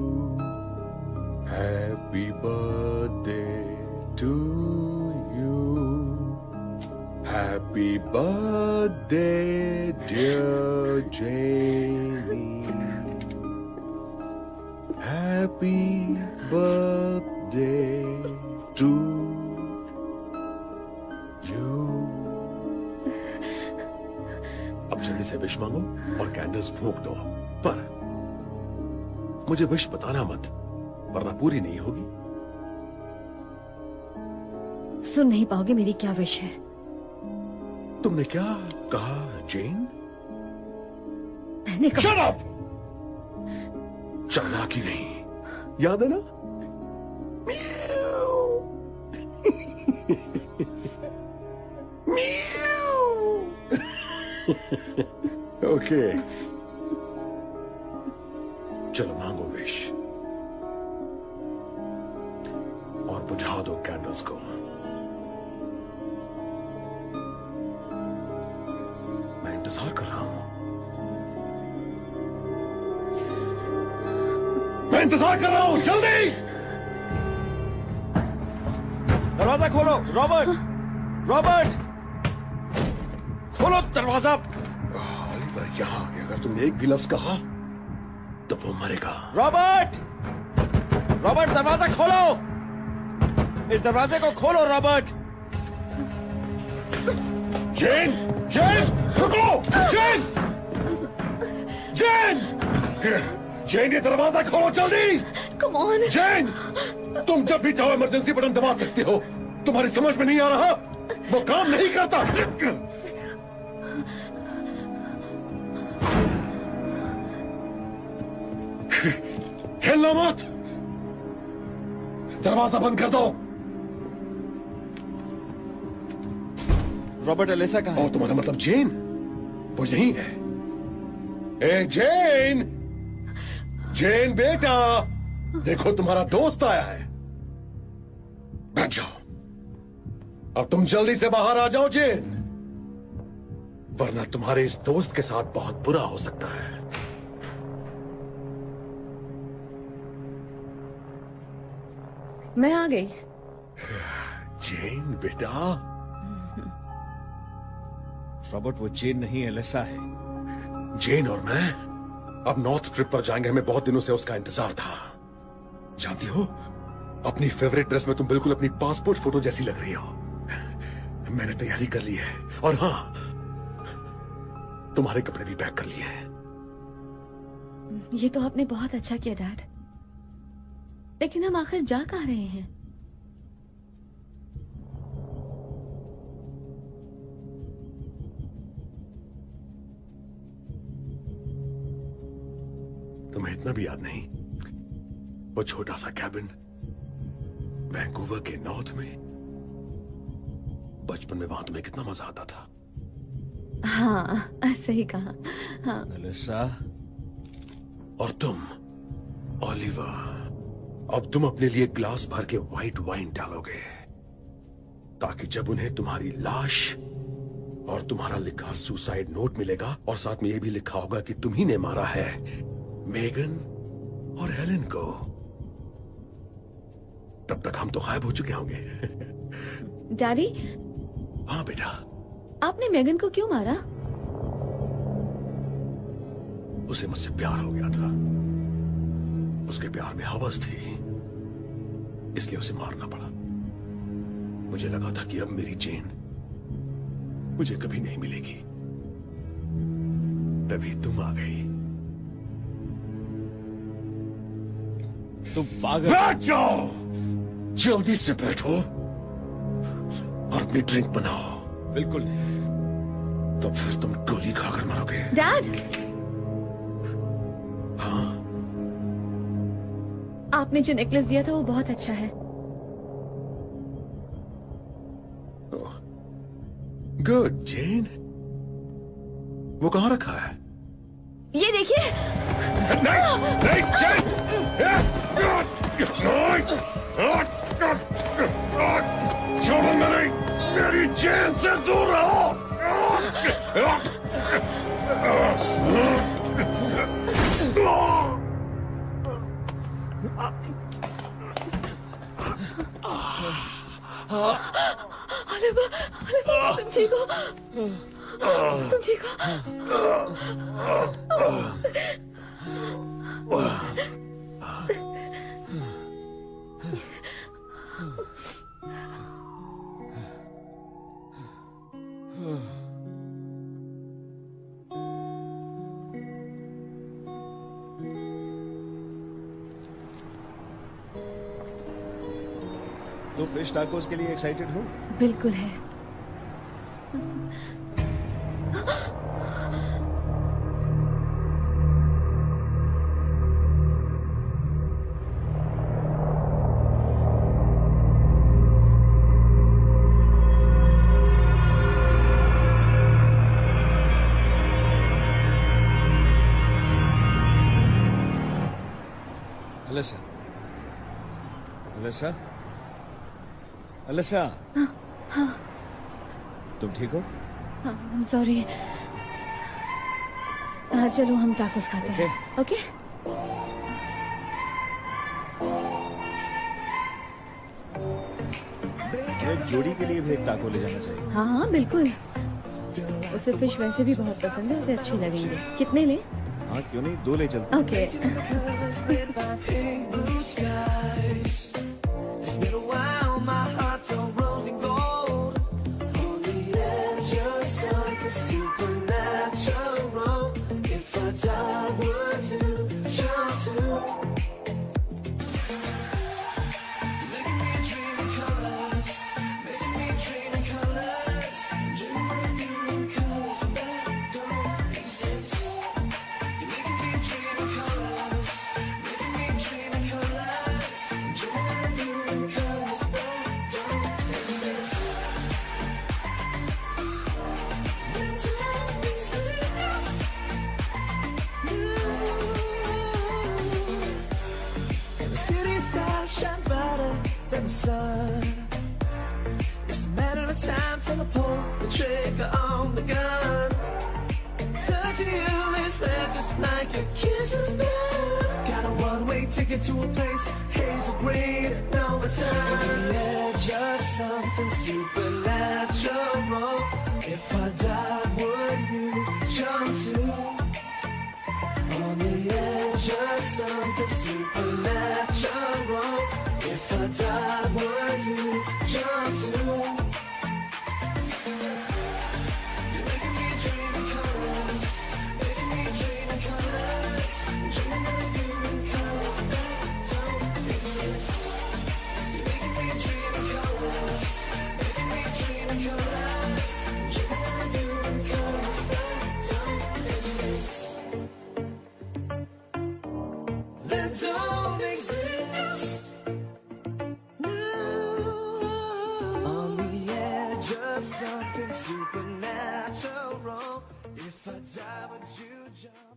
Happy birthday to you. Happy birthday, dear Jamie. Happy birthday to you. अब जल्दी से विश मांगो और कैंडल्स फूंक दो, पर मुझे विश बताना मत, वरना पूरी नहीं होगी। सुन नहीं पाओगे मेरी क्या विश है। तुमने क्या कहा जेन? मैंने कहा Shut up! चालाकी नहीं, याद है ना? ओके, चलो मांगो विश और बुझा दो कैंडल्स को। मैं इंतजार कर रहा हूं, मैं इंतजार कर रहा हूं, जल्दी! दरवाजा खोलो, रॉबर्ट! रॉबर्ट! खोलो दरवाजा! ऑलिवर यहाँ, अगर तुमने एक भी लफ्ज कहा तो वो मरेगा। रॉबर्ट! रॉबर्ट, दरवाजा खोलो! इस दरवाजे को खोलो, रॉबर्ट! जेन! जेन! रुको! जेन! जेन! जेन, ये दरवाजा खोलो जल्दी! Come on! जेन! तुम जब भी चाहो इमरजेंसी बटन दबा सकते हो। तुम्हारी समझ में नहीं आ रहा? वो काम नहीं करता। हिलना मत, दरवाजा बंद कर दो। रॉबर्ट, एलिसा कहाँ है? तुम्हारा मतलब जेन? वो यही है। ए जेन! जेन बेटा, देखो तुम्हारा दोस्त आया है। बैठ जाओ, अब तुम जल्दी से बाहर आ जाओ जेन, वरना तुम्हारे इस दोस्त के साथ बहुत बुरा हो सकता है। मैं आ गई। जेन बेटा। रॉबर्ट, वो जेन नहीं, एलिसा है। जेन और मैं अब नॉर्थ ट्रिप पर जाएंगे। हमें बहुत दिनों से उसका इंतजार था। जानती हो, अपनी फेवरेट ड्रेस में तुम बिल्कुल अपनी पासपोर्ट फोटो जैसी लग रही हो। मैंने तैयारी कर ली है, और हाँ, तुम्हारे कपड़े भी पैक कर लिए हैं। ये तो आपने बहुत अच्छा किया डैड, लेकिन हम आखिर जा कहाँ रहे हैं? तुम्हें इतना भी याद नहीं? वो छोटा सा कैबिन वैंकूवर के नॉर्थ में, बचपन में वहां तुम्हें कितना मजा आता था। हाँ, सही कहा। हाँ। एलिसा। और तुम ऑलिवर, अब तुम अपने लिए ग्लास भर के व्हाइट वाइन डालोगे, ताकि जब उन्हें तुम्हारी लाश और तुम्हारा लिखा सुसाइड नोट मिलेगा, और साथ में यह भी लिखा होगा कि तुम ही ने मारा है मेगन और हेलेन को, तब तक हम तो गायब हो चुके होंगे। डैडी। हाँ बेटा। आपने मेगन को क्यों मारा? उसे मुझसे प्यार हो गया था। उसके प्यार में हवस थी, इसलिए उसे मारना पड़ा। मुझे लगा था कि अब मेरी जेन मुझे कभी नहीं मिलेगी, तभी तुम आ गई। तुम पागल। बैठ जाओ, जल्दी से बैठो और अपनी ड्रिंक बनाओ। बिल्कुल नहीं। तो फिर तुम गोली खाकर मरोगे। डैड, हाँ, आपने जो नेकलेस दिया था वो बहुत अच्छा है। गुड जेन। वो कहाँ रखा है? ये देखिए। नहीं, नहीं, जेन! छोड़ो मेरी जेन से दूर रहो। ओलिवर, तुम ठीक हो? तुम ठीक हो? तो फिश टाकोस के लिए एक्साइटेड हो? बिल्कुल है। Alisa, Alisa, Alisa. हाँ। तुम ठीक हो? I'm sorry। चलो हम टाकोस खाते हैं। ओके? एक जोड़ी के लिए भी एक टाको ले जाना चाहिए। हाँ हाँ बिल्कुल। उसे फिश वैसे भी बहुत पसंद है, उसे अच्छे लगेंगे। कितने ले? हाँ क्यों नहीं, 2 ले चलते। Okay. It's a matter of time till I pull the trigger on the gun. Touching you is there just like your kiss is there. Got a one-way ticket to a place, hazel green, no time. On the edge of something supernatural. If I died, would you jump too? On the edge of something supernatural. If I died, would you jump too? You're making me dream in colors, making me dream in colors, dreaming of you in colors that don't exist. You're making me dream in colors, making me dream in colors, dreaming of you in colors that don't exist. That don't exist. Something supernatural. If I die, would you jump?